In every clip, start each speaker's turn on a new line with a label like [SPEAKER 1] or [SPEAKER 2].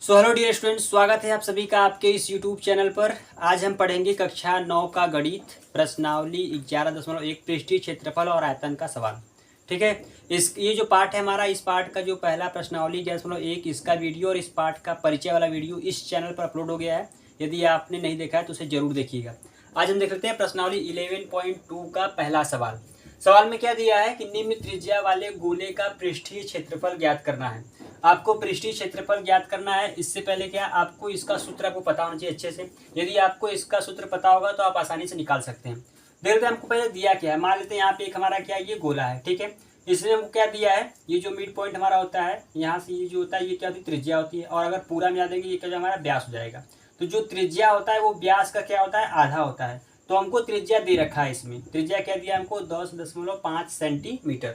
[SPEAKER 1] Hello dear students, स्वागत है आप सभी का आपके इस यूट्यूब चैनल पर। आज हम पढ़ेंगे कक्षा 9 का गणित प्रश्नावली 11.1 पृष्ठीय क्षेत्रफल और आयतन का सवाल। ठीक है। ये जो पार्ट है हमारा, इस पार्ट का जो पहला प्रश्नावली 11.1 इसका वीडियो और इस पार्ट का परिचय वाला वीडियो इस चैनल पर अपलोड हो गया है। यदि आपने नहीं देखा है तो उसे जरूर देखिएगा। आज हम देख लेते हैं प्रश्नावली 11.2 का पहला सवाल। सवाल में क्या दिया है कि निम्न त्रिज्या वाले गोले का पृष्ठीय क्षेत्रफल ज्ञात करना है। आपको पृष्ठीय क्षेत्रफल ज्ञात करना है। इससे पहले क्या आपको इसका सूत्र आपको पता होना चाहिए अच्छे से। यदि आपको इसका सूत्र पता होगा तो आप आसानी से निकाल सकते हैं। देख लेते हैं हमको पहले दिया क्या है। मान लेते हैं यहाँ पे एक हमारा क्या है, ये गोला है। ठीक है। इसमें हमको क्या दिया है, ये जो मिड पॉइंट हमारा होता है, यहाँ से ये जो होता है ये क्या होती है, त्रिज्या होती है। और अगर पूरा मिला देंगे ये क्या हमारा व्यास हो जाएगा। तो जो त्रिज्या होता है वो व्यास का क्या होता है, आधा होता है। तो हमको त्रिज्या दे रखा है। इसमें त्रिज्या क्या दिया हमको, 10.5 सेंटीमीटर।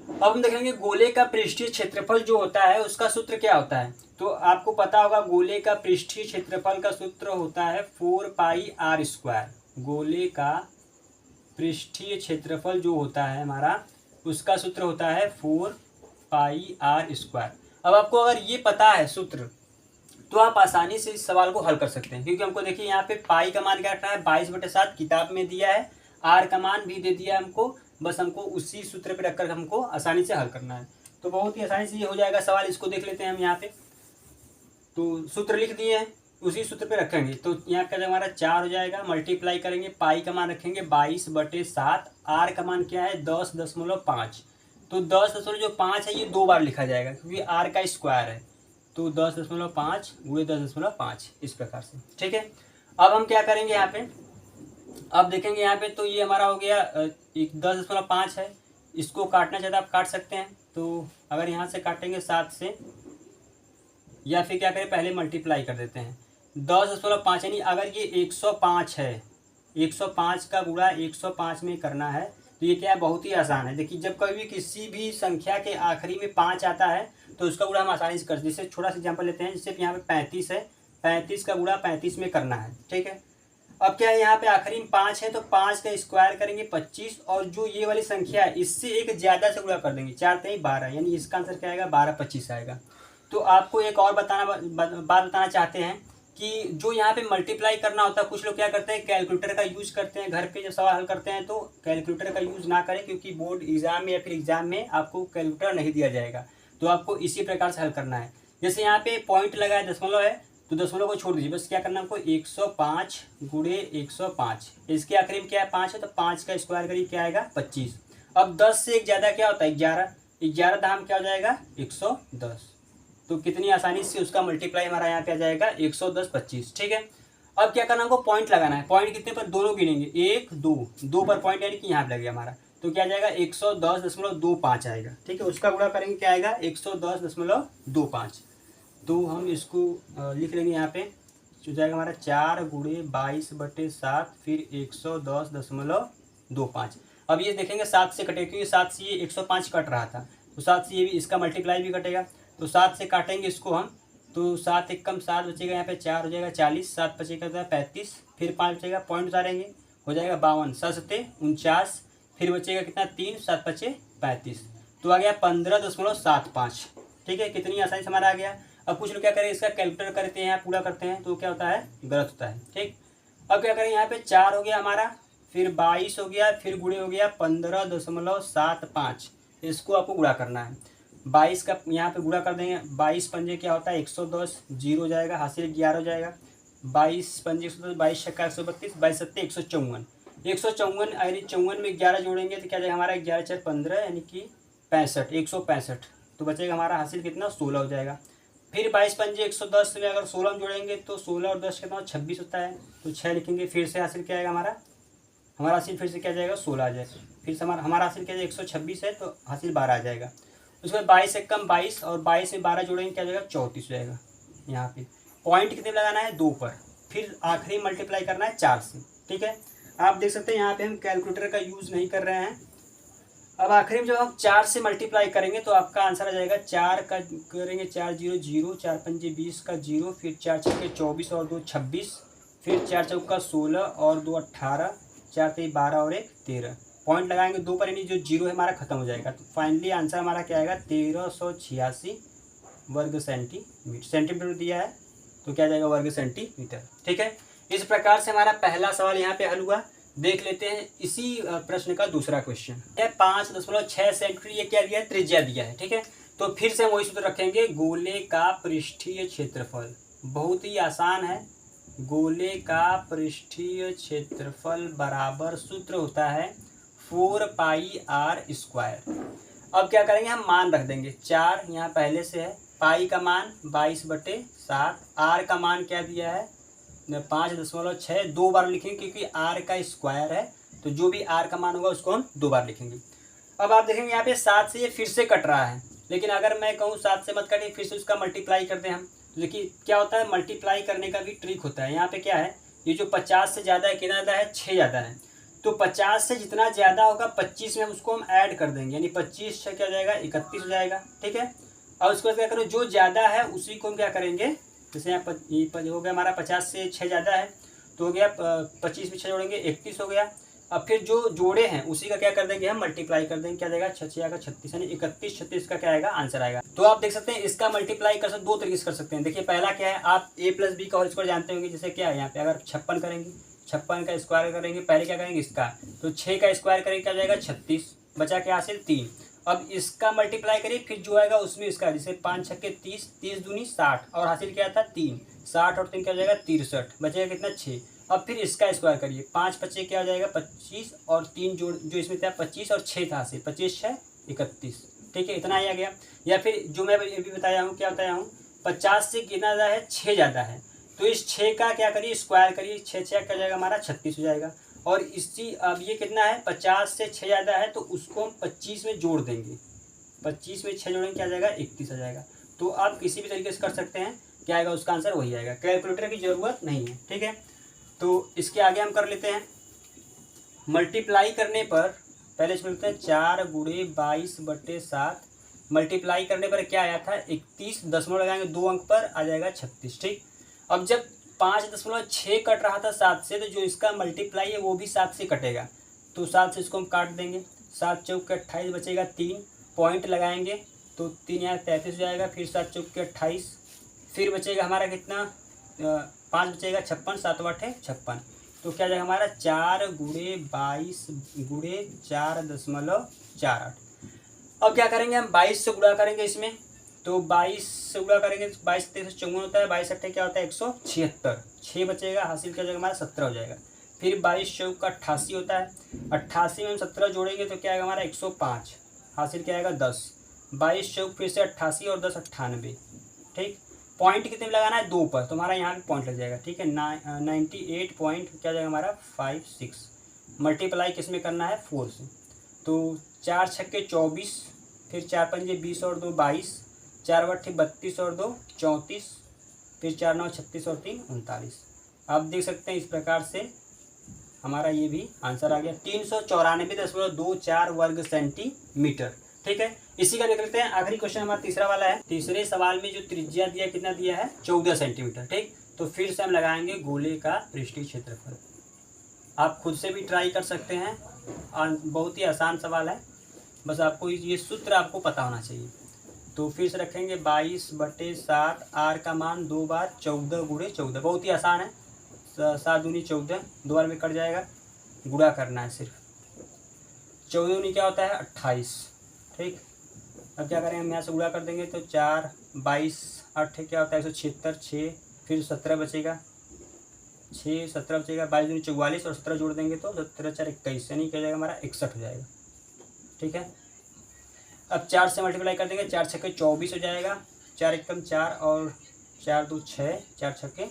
[SPEAKER 1] अब हम देखेंगे गोले का पृष्ठीय क्षेत्रफल जो होता है उसका सूत्र क्या होता है। तो आपको पता होगा गोले का पृष्ठीय क्षेत्रफल का सूत्र होता है 4πr²। गोले का पृष्ठीय क्षेत्रफल जो होता है हमारा, उसका सूत्र होता है 4πr²। अब आपको अगर ये पता है सूत्र तो आप आसानी से इस सवाल को हल कर सकते हैं। क्योंकि हमको देखिए यहाँ पे पाई का मान क्या रखना है, 22/7 किताब में दिया है। आर का मान भी दे दिया है हमको। बस हमको उसी सूत्र पे रखकर हमको आसानी से हल करना है। तो बहुत ही आसानी से ये हो जाएगा सवाल। इसको देख लेते हैं हम यहाँ पे। तो सूत्र लिख दिए हैं, उसी सूत्र पे रखेंगे। तो यहाँ का हमारा 4 हो जाएगा, मल्टीप्लाई करेंगे, पाई का मान रखेंगे 22/7। आर का मान क्या है 10.5। तो 10.5 है, ये 2 बार लिखा जाएगा क्योंकि आर का स्क्वायर है। तो 10.5 गुणे 10.5 इस प्रकार से। ठीक है। अब हम क्या करेंगे यहाँ पे, अब देखेंगे यहाँ पे। तो ये हमारा हो गया 10.5 है। इसको काटना चाहते आप काट सकते हैं। तो अगर यहाँ से काटेंगे 7 से, या फिर क्या करें पहले मल्टीप्लाई कर देते हैं। 10.5 यानी अगर ये 105 है, 105 का गुणा 105 में करना है तो ये क्या है, बहुत ही आसान है। देखिए जब कभी भी किसी भी संख्या के आखिरी में 5 आता है तो उसका गुणा हम आसानी से कर सकते हैं। जैसे छोटा सा एग्जाम्पल लेते हैं, जैसे यहाँ पे 35 है, 35 का गुणा 35 में करना है। ठीक है। अब क्या है, यहाँ पे आखिरी में 5 है तो 5 का स्क्वायर करेंगे 25, और जो ये वाली संख्या है इससे एक ज़्यादा से गुणा कर देंगे। 4 3 12, यानी इसका आंसर क्या आएगा, 12/25 आएगा। तो आपको एक और बात बताना चाहते हैं कि जो यहाँ पे मल्टीप्लाई करना होता है, कुछ लोग क्या करते हैं कैलकुलेटर का यूज़ करते हैं। घर पे जब सवाल हल करते हैं तो कैलकुलेटर का यूज़ ना करें, क्योंकि बोर्ड एग्जाम में या फिर एग्जाम में आपको कैलकुलेटर नहीं दिया जाएगा। तो आपको इसी प्रकार से हल करना है। जैसे यहाँ पे पॉइंट लगा है, दशमलव है, तो दशमलव को छोड़ दीजिए। बस क्या करना है हमको, 105 गुणे 105। इसके आखिरी में क्या है, 5 है, तो 5 का स्क्वायर करिए क्या आएगा, 25। अब 10 से एक ज़्यादा क्या होता है, 11। 11 दाम क्या हो जाएगा, 110। तो कितनी आसानी से उसका मल्टीप्लाई हमारा यहाँ पे आ जाएगा 110 25। ठीक है। अब क्या करना हमको, पॉइंट लगाना है। पॉइंट कितने पर, दोनों गिनेंगे, 1 2, 2 पर पॉइंट यानी कि यहाँ पे लगेगा हमारा। तो क्या जाएगा, 110.25 आएगा। ठीक है। उसका गुणा करेंगे क्या आएगा, 110.25। तो हम इसको लिख लेंगे यहाँ पे। हो जाएगा हमारा 4 गुणे 22/7 फिर 110.25। अब ये देखेंगे 7 से कटेगा, क्योंकि 7 से ये 105 कट रहा था। तो 7 से ये भी, इसका मल्टीप्लाई भी कटेगा। तो 7 से काटेंगे इसको हम। तो 7 एक कम 7 बचेगा, यहाँ पे 4 हो जाएगा 40, 7 बचेगा 35, फिर 5 बचेगा, पॉइंट उतारेंगे, हो जाएगा 52, 7 49, फिर बचेगा कितना 3, 7 बचे 35। तो आ गया 15.75। ठीक है। कितनी आसानी से हमारा आ गया। अब कुछ लोग क्या करें, इसका कैलकुलेटर करते हैं, पूरा करते हैं, तो क्या होता है, गलत होता है। ठीक। अब क्या करें, यहाँ पे 4 हो गया हमारा, फिर 22 हो गया, फिर गुणे हो गया 15.75। इसको आपको गुणा करना है। 22 का यहाँ पे गुणा कर देंगे। 22 पंजे क्या होता है, 110, 0 हो जाएगा, हासिल 11 हो जाएगा। 22 पंजे 110, 22 छक्का 132, 22 सत्ते 154। 154 यानी 54 में 11 जोड़ेंगे तो क्या जाएगा हमारा, 11 4 15 यानी कि 65, 165। तो बचेगा हमारा हासिल कितना, 16 हो जाएगा। फिर 22 पंजे 110 में अगर 16 में जोड़ेंगे तो 16 और 10 कितना 26 होता है। तो 6 लिखेंगे, फिर से हासिल क्या आएगा हमारा हासिल फिर से क्या जाएगा, 16 आ जाएगा। फिर से हमारा हासिल क्या जाएगा, 126 है तो हासिल 12 आ जाएगा। उसके बाद 22 से कम 22, और 22 में 12 जोड़ेंगे क्या जाएगा, 34 हो जाएगा। यहाँ पे पॉइंट कितने लगाना है, 2 पर, फिर आखिरी मल्टीप्लाई करना है 4 से। ठीक है। आप देख सकते हैं यहाँ पे हम कैलकुलेटर का यूज़ नहीं कर रहे हैं। अब आखिरी में जब हम 4 से मल्टीप्लाई करेंगे तो आपका आंसर आ जाएगा, 4 का करेंगे 4 0 0, 4 पंजे 20 का 0, फिर 4 छक्के 24 और 2 26, फिर 4 चौका 16 और 2 18, 4 3 12 और 1 13। पॉइंट लगाएंगे 2 पर, यानी जो 0 है हमारा खत्म हो जाएगा। तो फाइनली आंसर हमारा क्या आएगा, 1386 वर्ग सेंटीमीटर, सेंटीमीटर दिया है तो क्या जाएगा वर्ग सेंटीमीटर। ठीक है, इस प्रकार से हमारा पहला सवाल यहाँ पे हल हुआ। देख लेते हैं इसी प्रश्न का दूसरा क्वेश्चन है। 5.6 सेंटीमीटर ये क्या दिया है, त्रिज्या दिया है। ठीक है, तो फिर से हम वही सूत्र रखेंगे, गोले का पृष्ठीय क्षेत्रफल। बहुत ही आसान है, गोले का पृष्ठीय क्षेत्रफल बराबर सूत्र होता है 4πr²। अब क्या करेंगे, हम मान रख देंगे 4 यहाँ पहले से है, पाई का मान 22/7, आर का मान क्या दिया है 5.6, 2 बार लिखेंगे क्योंकि आर का स्क्वायर है, तो जो भी आर का मान होगा उसको हम 2 बार लिखेंगे। अब आप देखेंगे यहाँ पे 7 से ये फिर से कट रहा है, लेकिन अगर मैं कहूँ 7 से मत कटिए, फिर से उसका मल्टीप्लाई करते हैं हम। देखिए क्या होता है, मल्टीप्लाई करने का भी ट्रिक होता है। यहाँ पे क्या है, ये जो 50 से ज़्यादा है, कितना ज़्यादा है 6 ज़्यादा है, तो 50 से जितना ज़्यादा होगा 25 में हम उसको हम ऐड कर देंगे, यानी 25 से क्या हो जाएगा 31 हो जाएगा। ठीक है, और उसके बाद क्या करो, जो ज़्यादा है उसी को हम क्या करेंगे, जैसे यहाँ ये हो गया हमारा 50 से 6 ज़्यादा है तो हो गया 25 में 6 जोड़ेंगे 31 हो गया। अब फिर जो जोड़े हैं उसी का क्या कर देंगे, हम मल्टीप्लाई कर देंगे, क्या जाएगा 6 आएगा 36, यानी 31 36 का क्या आएगा आंसर आएगा। तो आप देख सकते हैं इसका मल्टीप्लाई कर सकते, दो तरीके से कर सकते हैं। देखिए पहला क्या है, आप a+b का होल स्क्वायर जानते होंगे, जैसे क्या है यहाँ पे अगर 56 करेंगे, 56 का स्क्वायर करेंगे, पहले क्या करेंगे इसका, तो 6 का स्क्वायर करेंगे क्या जाएगा 36, बचा क्या हासिल 3। अब इसका मल्टीप्लाई करिए, फिर जो आएगा उसमें इसका, जैसे 5 छक्के 30, 30 दूनी 60, और हासिल क्या था 3, 60 और 3 क्या हो जाएगा 63, बचेगा कितना 6। अब फिर इसका स्क्वायर करिए, 5 बचे क्या हो जाएगा 25, और 3 जो इसमें था 25 और 6 था हासिल, 25 6 31। ठीक है, इतना ही आ गया। या फिर जो मैं ये भी बताया हूँ, क्या बताया हूँ, 50 से कितना ज़्यादा है 6 ज़्यादा है, तो इस 6 का क्या करिए स्क्वायर करिए, 6 6 क्या जाएगा हमारा 36 हो जाएगा। और इसी अब ये कितना है 50 से 6 ज़्यादा है, तो उसको हम 25 में जोड़ देंगे, 25 में 6 जोड़ेंगे क्या जाएगा 31 आ जाएगा। तो आप किसी भी तरीके से कर सकते हैं, क्या आएगा उसका आंसर वही आएगा, कैलकुलेटर की ज़रूरत नहीं है। ठीक है, तो इसके आगे हम कर लेते हैं मल्टीप्लाई करने पर, पहले चलते हैं 4 × 22/7, मल्टीप्लाई करने पर क्या आया था 31, दशमलव लगाएंगे 2 अंक पर आ जाएगा 36। ठीक, अब जब 5.6 कट रहा था 7 से, तो जो इसका मल्टीप्लाई है वो भी 7 से कटेगा, तो 7 से इसको हम काट देंगे, 7 चौक के 28 बचेगा 3, पॉइंट लगाएंगे तो 3 यहाँ 33 हो जाएगा, फिर 7 चौक के 28, फिर बचेगा हमारा कितना 5 बचेगा 56, 7 8 है 56, तो क्या जाएगा हमारा 4 × 22 × 4.48। अब क्या करेंगे हम 22 से गुणा करेंगे इसमें, तो 22 से गुणा करेंगे, 22 3 54 होता है, 22 8 क्या होता है 176, 6 बचेगा, हासिल क्या जाएगा हमारा 17 हो जाएगा। फिर 22 चौक का 88 होता है, 88 में हम 17 जोड़ेंगे तो क्या आएगा हमारा 105, हासिल क्या आएगा 10, 22 चौक फिर से 88 और 10 98। ठीक, पॉइंट कितने में लगाना है 2 पर, तो हमारा यहाँ भी पॉइंट लग जाएगा। ठीक है, 98 पॉइंट क्या जाएगा हमारा 56, मल्टीप्लाई किस में करना है 4 से, तो 4 छक्के 24, फिर 4 पंजे 20 और 2 22, 4 बट्ठे 32 और 2 34, फिर 4 9 36 और 3 39। आप देख सकते हैं इस प्रकार से हमारा ये भी आंसर आ गया 394.24 वर्ग सेंटीमीटर। ठीक है, इसी का देख लेते हैं आखिरी क्वेश्चन हमारा तीसरा वाला है। तीसरे सवाल में जो त्रिज्या दिया कितना दिया है 14 सेंटीमीटर। ठीक, तो फिर से हम लगाएंगे गोले का पृष्ठीय क्षेत्रफल। आप खुद से भी ट्राई कर सकते हैं, बहुत ही आसान सवाल है, बस आपको ये सूत्र आपको पता होना चाहिए। तो फिर से रखेंगे 22/7, आर का मान 2 बार 14 × 14, बहुत ही आसान है, 7 दूनी 14, 2 बार में कट जाएगा, गुणा करना है सिर्फ, 14 दूनी क्या होता है 28। ठीक, अब क्या करेंगे हम यहाँ से गुणा कर देंगे, तो 4 22 8 क्या होता है 176, 6 फिर 17 बचेगा, 6 17 बचेगा, 22 दूनी 44 और 17 जोड़ देंगे तो 17 4 21, यानी क्या जाएगा हमारा 61 हो जाएगा। ठीक है, अब 4 से मल्टीप्लाई कर देंगे, 4 छक्के 24 हो जाएगा, 4 एकम 4 और 4 2 6, 4 छक्के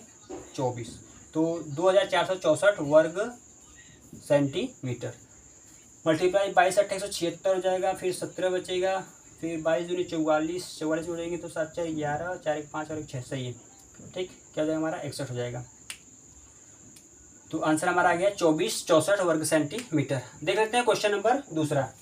[SPEAKER 1] 24, तो 2464 वर्ग सेंटीमीटर। मल्टीप्लाई 22 8 176 हो जाएगा, फिर 17 बचेगा, फिर 22 दूनी 44, 44 हो जाएंगे तो 7 4 11, 4 1 5 और 1 6, सही है। ठीक, क्या हो जाएगा हमारा 61 हो जाएगा। तो आंसर हमारा आ गया 2464 वर्ग सेंटीमीटर। देख लेते हैं क्वेश्चन नंबर दूसरा।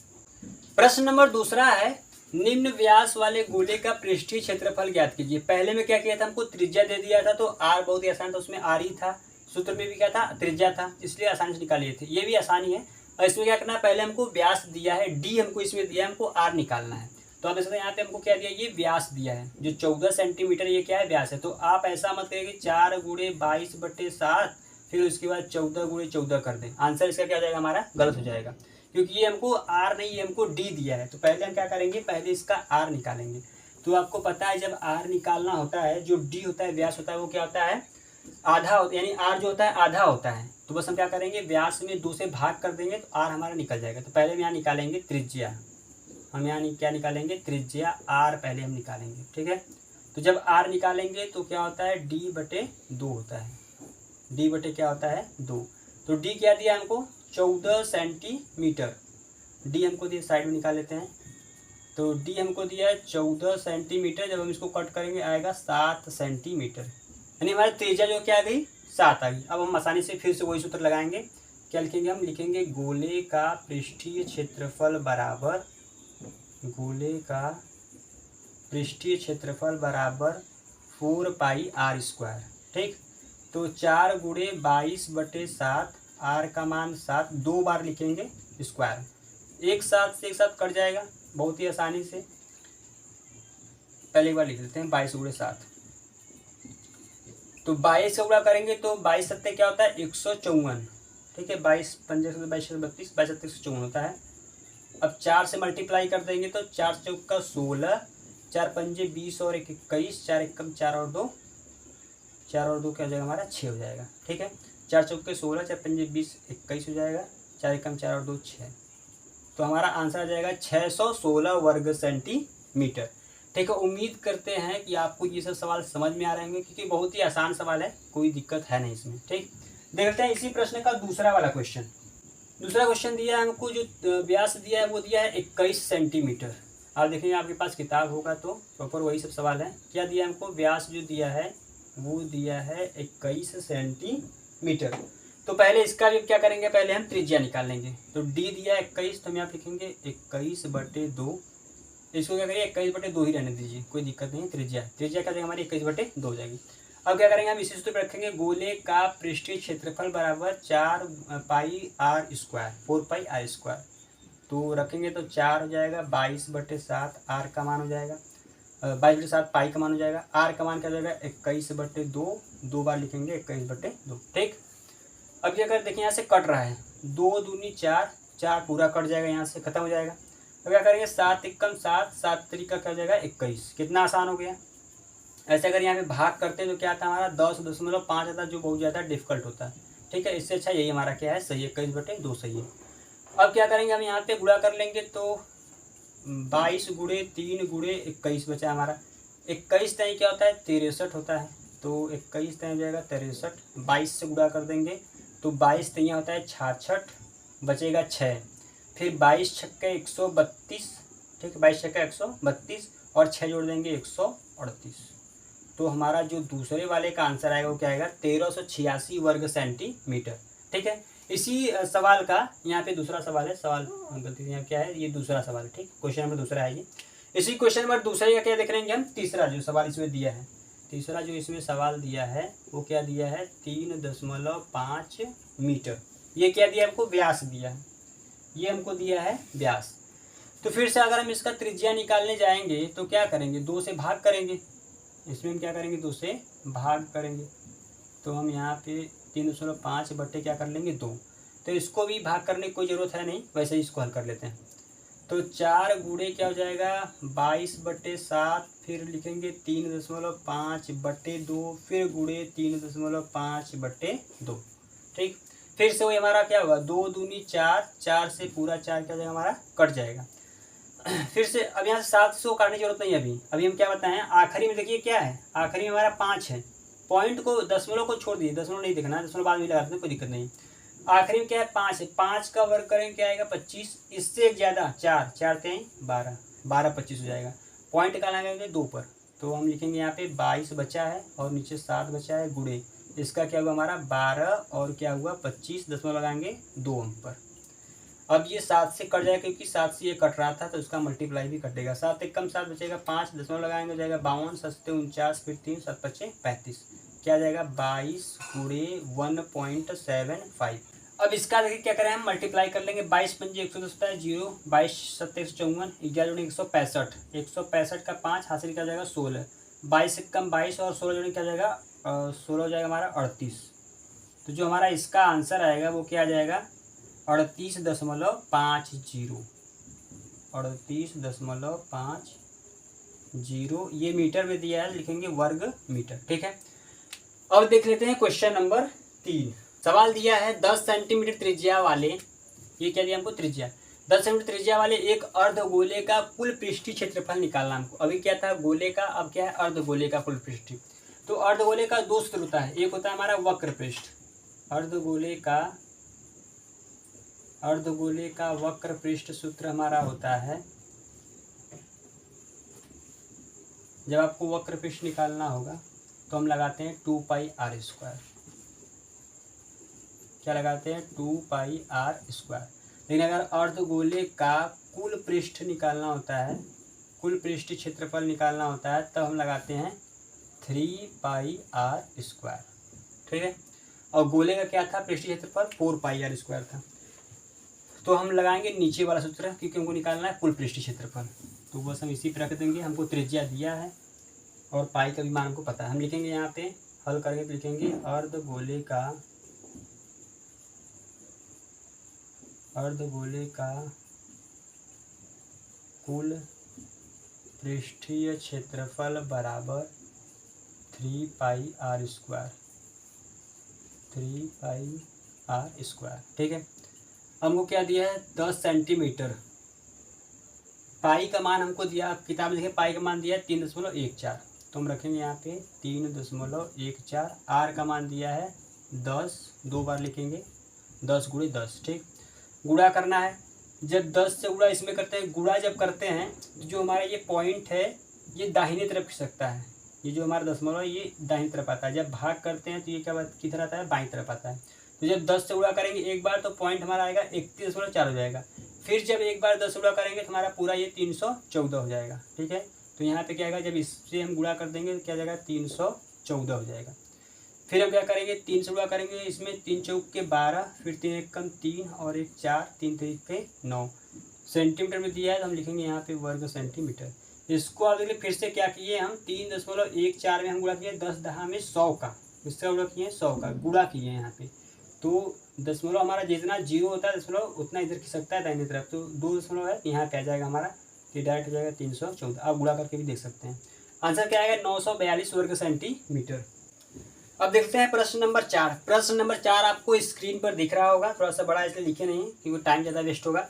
[SPEAKER 1] प्रश्न नंबर दूसरा है, निम्न व्यास वाले गोले का पृष्ठीय क्षेत्रफल ज्ञात कीजिए। पहले में क्या किया था, हमको त्रिज्या दे दिया था, तो आर बहुत ही आसान था, उसमें आर ही था, सूत्र में भी क्या था त्रिज्या था, इसलिए आसानी से निकाल लिए थे। ये भी आसानी है, और इसमें क्या करना है, पहले हमको व्यास दिया है डी, हमको इसमें दिया है, हमको आर निकालना है। तो आप देख सकते हैं यहाँ पे हमको क्या दिया, ये व्यास दिया है, जो 14 सेंटीमीटर ये क्या है, व्यास है। तो आप ऐसा मत करिए कि 4 गुणे 22/7 फिर उसके बाद 14 गुणे 14 कर दें, आंसर इसका क्या हो जाएगा, हमारा गलत हो जाएगा, क्योंकि ये हमको आर नहीं, ये हमको डी दिया है। तो पहले हम क्या करेंगे, पहले इसका आर निकालेंगे। तो आपको पता है जब आर निकालना होता है, जो डी होता है, व्यास होता है, वो क्या होता है, आधा होता है, यानी आर जो होता है आधा होता है। तो बस हम क्या करेंगे, व्यास में 2 से भाग कर देंगे तो आर हमारा निकल जाएगा। तो पहले हम यहाँ निकालेंगे त्रिज्या, हम यहाँ क्या निकालेंगे, त्रिज्या आर पहले हम निकालेंगे, ठीक है। तो जब आर निकालेंगे तो क्या होता है, d/2 होता है, d/ क्या होता है, 2। तो d क्या दिया हमको, 14 सेंटीमीटर, d हमको दिया, साइड में निकाल लेते हैं। तो d हमको दिया है 14 सेंटीमीटर, जब हम इसको कट करेंगे आएगा 7 सेंटीमीटर, यानी हमारी त्रिज्या जो क्या आ गई, 7 आ गई। अब हम आसानी से फिर से वही सूत्र लगाएंगे, क्या लिखेंगे, हम लिखेंगे गोले का पृष्ठीय क्षेत्रफल बराबर, गोले का पृष्ठीय क्षेत्रफल बराबर 4πr², ठीक। तो 4 गुणे 22/7, आर का मान 7, 2 बार लिखेंगे स्क्वायर, एक साथ कट जाएगा बहुत ही आसानी से। पहले एक बार लिख लेते हैं 22 गुणे 7, तो 22 से गुणा करेंगे तो 22 सत्ते क्या होता है, 154, ठीक है। 22 पंजे 22 32, 22 सत्ते 154 होता है। अब 4 से मल्टीप्लाई कर देंगे तो 4 चौका 16, 4 पंजे 20 और 1 21, 4 एकम 4 और 2, 4 और 2 क्या हो जाएगा हमारा, 6 हो जाएगा, ठीक है। 4 चौके 16, 4 पंजे 20, 21 हो जाएगा, 4 एकम 4 और 2 6। तो हमारा आंसर आ जाएगा 616 वर्ग सेंटीमीटर, ठीक है। उम्मीद करते हैं कि आपको ये सब सवाल समझ में आ रहे होंगे, क्योंकि बहुत ही आसान सवाल है, कोई दिक्कत है नहीं इसमें, ठीक। देखते हैं इसी प्रश्न का दूसरा वाला क्वेश्चन। दूसरा क्वेश्चन दिया है हमको, जो व्यास दिया है वो दिया है 21 सेंटीमीटर। आप देखेंगे आपके पास किताब होगा तो प्रॉपर वही सब सवाल है। क्या दिया हमको, व्यास जो दिया है वो दिया है 21 सेंटीमीटर। तो पहले इसका भी क्या करेंगे, पहले हम त्रिज्या निकाल लेंगे। तो डी दिया 21, तो हम यहाँ लिखेंगे 21/2, इसको क्या करिए 21/2 ही रहने दीजिए, कोई दिक्कत नहीं है। त्रिज्या क्या जाएगी हमारी, 21/2 हो जाएगी। अब क्या करेंगे, हम इसी सूत्र पर रखेंगे, गोले का पृष्ठीय क्षेत्रफल बराबर 4πr², 4πr²। तो रखेंगे तो 4 हो जाएगा, 22/7 आर का मान हो जाएगा, 22/7 पाई का मान हो जाएगा, आर का मान क्या हो जाएगा 21/2, 2 बार लिखेंगे 21/2, ठीक। अब क्या कर देखिए, यहाँ से कट रहा है, 2 दूनी 4, 4 पूरा कट जाएगा, यहाँ से खत्म हो जाएगा। अब क्या करेंगे, 7 एकम 7, 7 तरीका क्या हो जाएगा 21, कितना आसान हो गया। ऐसे अगर यहाँ पे भाग करते हैं तो क्या आता है हमारा 10.5 आता है, जो बहुत ज़्यादा डिफिकल्ट होता है, ठीक है। इससे अच्छा यही हमारा क्या है, सही है, 21/2 सही है। अब क्या करेंगे, हम यहाँ पे गुणा कर लेंगे, तो 22 गुणे 3 गुणे 21 बचा हमारा। 21 तय क्या होता है, 63 होता है, तो 21 तय हो जाएगा 63। 22 से गुणा कर देंगे तो 22 तैयार होता है 66, बचेगा 6, फिर 22 छक्के 132, ठीक है, 22 छक्के 132 और 6 जोड़ देंगे 138। तो हमारा जो दूसरे वाले का आंसर आएगा वो क्या आएगा, 1386 वर्ग सेंटीमीटर, ठीक है। इसी सवाल का यहाँ पे दूसरा सवाल है, सवाल गलती यहाँ क्या है, ये दूसरा सवाल है, ठीक, क्वेश्चन नंबर दूसरा है ये। इसी क्वेश्चन नंबर दूसरे का क्या देख लेंगे हम, तीसरा जो सवाल इसमें दिया है, तीसरा जो इसमें सवाल दिया है वो क्या दिया है, 3.5 मीटर। ये क्या दिया हमको, व्यास दिया है, ये हमको दिया है व्यास। तो फिर से अगर हम इसका त्रिज्या निकालने जाएंगे तो क्या करेंगे, 2 से भाग करेंगे, इसमें हम क्या करेंगे 2 से भाग करेंगे। तो हम यहाँ पे 3.5 बट्टे क्या कर लेंगे 2, तो इसको भी भाग करने की कोई ज़रूरत है नहीं, वैसे ही इसको हल कर लेते हैं। तो 4 गुणे क्या हो जाएगा 22/7, फिर लिखेंगे 3.5/2, फिर गुणे 3.5/2, ठीक। फिर से वही हमारा क्या होगा, 2 दूनी 4, 4 से पूरा 4 क्या हो जाएगा हमारा, कट जाएगा। फिर से अब यहाँ से 7 से काटने की जरूरत नहीं है, अभी हम क्या बताएं, आखिरी में देखिए क्या है, आखिरी में हमारा 5 है, पॉइंट को दशमलव को छोड़ दीजिए, दशमलव नहीं दिखना है, दशमलव बाद में लगा देते हैं, कोई दिक्कत नहीं। आखिरी में क्या है 5 है, 5 का वर्ग करेंगे क्या आएगा 25, इससे ज़्यादा 4, 4 3 12, 12/25 हो जाएगा। पॉइंट का लगाएंगे 2 पर, तो हम लिखेंगे यहाँ पे 22 बचा है और नीचे 7 बचा है, गुणे इसका क्या हुआ हमारा 12 और क्या हुआ 25, दशमलव लगाएंगे 2 अंक पर। अब ये 7 से कट जाएगा, क्योंकि 7 से ये कट रहा था तो इसका मल्टीप्लाई भी कटेगा, 7 एकम 7 बचेगा 5, दशमलव लगाएंगे हो जाएगा 52, 7 49, फिर 3 7 5 35, क्या जाएगा 22 गुणे 1.75। अब इसका देखिए क्या करें, हम मल्टीप्लाई कर लेंगे। 22 × 5 = 110 होता है, 0 22 7 154, 11 जोड़ेंगे 165, 165 का 5 हासिल क्या हो जाएगा 16, 22 से कम 22 और 16 जोड़ेंगे क्या हो जाएगा 16 हो जाएगा हमारा 38। तो जो हमारा इसका आंसर आएगा वो क्या आ जाएगा 38.50, 38.50। ये मीटर में दिया है, लिखेंगे वर्ग मीटर। ठीक है, अब देख लेते हैं क्वेश्चन नंबर 3। सवाल दिया है 10 सेंटीमीटर त्रिज्या वाले, ये क्या दिया हमको त्रिज्या, 10 सेंटीमीटर त्रिज्या वाले एक अर्धगोले का कुल पृष्ठीय क्षेत्रफल निकालना हमको। अभी क्या था गोले का, अब क्या है अर्धगोले का कुल पृष्ठीय। तो अर्धगोले का दो सूत्र होता है, एक होता है हमारा वक्र पृष्ठ, अर्धगोले का वक्र पृष्ठ सूत्र हमारा होता है, जब आपको वक्र पृष्ठ निकालना होगा तो हम लगाते हैं 2πr²। क्या लगाते हैं 2πr²। लेकिन अगर अर्धगोले का कुल पृष्ठ निकालना होता है, कुल पृष्ठीय क्षेत्रफल निकालना होता है, तब हम लगाते हैं 3πr²। ठीक है, और गोले का क्या था पृष्ठीय क्षेत्रफल 4πr² था। तो हम लगाएंगे नीचे वाला सूत्र, क्योंकि हमको निकालना है कुल पृष्ठीय क्षेत्रफल। तो बस हम इसी पर रख देंगे, हमको त्रिज्या दिया है और पाई का भी मान हमको पता है। हम लिखेंगे यहाँ पे हल करके लिखेंगे अर्धगोले का कुल पृष्ठीय क्षेत्रफल बराबर 3πr²। ठीक है, हमको क्या दिया है 10 सेंटीमीटर। पाई का मान हमको दिया, किताब में देखिए पाई का मान दिया है 3.14, तो हम रखेंगे यहाँ पे 3.14। आर का मान दिया है 10, 2 बार लिखेंगे 10 × 10। ठीक, गुणा करना है, जब 10 से गुणा इसमें करते हैं, गुणा जब करते हैं तो जो हमारा ये पॉइंट है ये दाहिने तरफ खिसकता है, ये जो हमारा दशमलव है ये दाहिनी तरफ आता है। जब भाग करते हैं तो ये क्या किधर आता है बाईं तरफ आता है। तो जब 10 से गुणा करेंगे एक बार तो पॉइंट हमारा आएगा 31.4 हो जाएगा। फिर जब एक बार 10 से गुणा करेंगे तो हमारा पूरा ये 314 हो जाएगा। ठीक है, तो यहाँ पे क्या आएगा, जब इससे हम गुणा कर देंगे तो क्या जाएगा 314 हो जाएगा। फिर हम क्या करेंगे 3 से गुणा करेंगे, इसमें 3 चौक के 12, फिर 3 एक कम 3 और 1 4, 3 3 पे 9 सेंटीमीटर में दिया है, तो हम लिखेंगे यहाँ पे वर्ग सेंटीमीटर। इसको आप देखिए फिर से क्या किए हम 3.14 में हम गुणा किए 10 में 100 का, इसका गुणा किए 100 का गुणा किए यहाँ पे। तो दशमलव हमारा जितना 0 होता है दशमलव उतना इधर खिसकता है दाहिने तरफ, तो 2 दशमलव है यहाँ पे आ जाएगा हमारा, तो डायरेक्ट हो जाएगा 314। आप गुणा करके भी देख सकते हैं। आंसर क्या आएगा 942 वर्ग सेंटीमीटर। अब देखते हैं प्रश्न नंबर 4। प्रश्न नंबर 4 आपको स्क्रीन पर दिख रहा होगा, थोड़ा सा बड़ा इसलिए लिखे नहीं क्योंकि टाइम ज़्यादा वेस्ट होगा।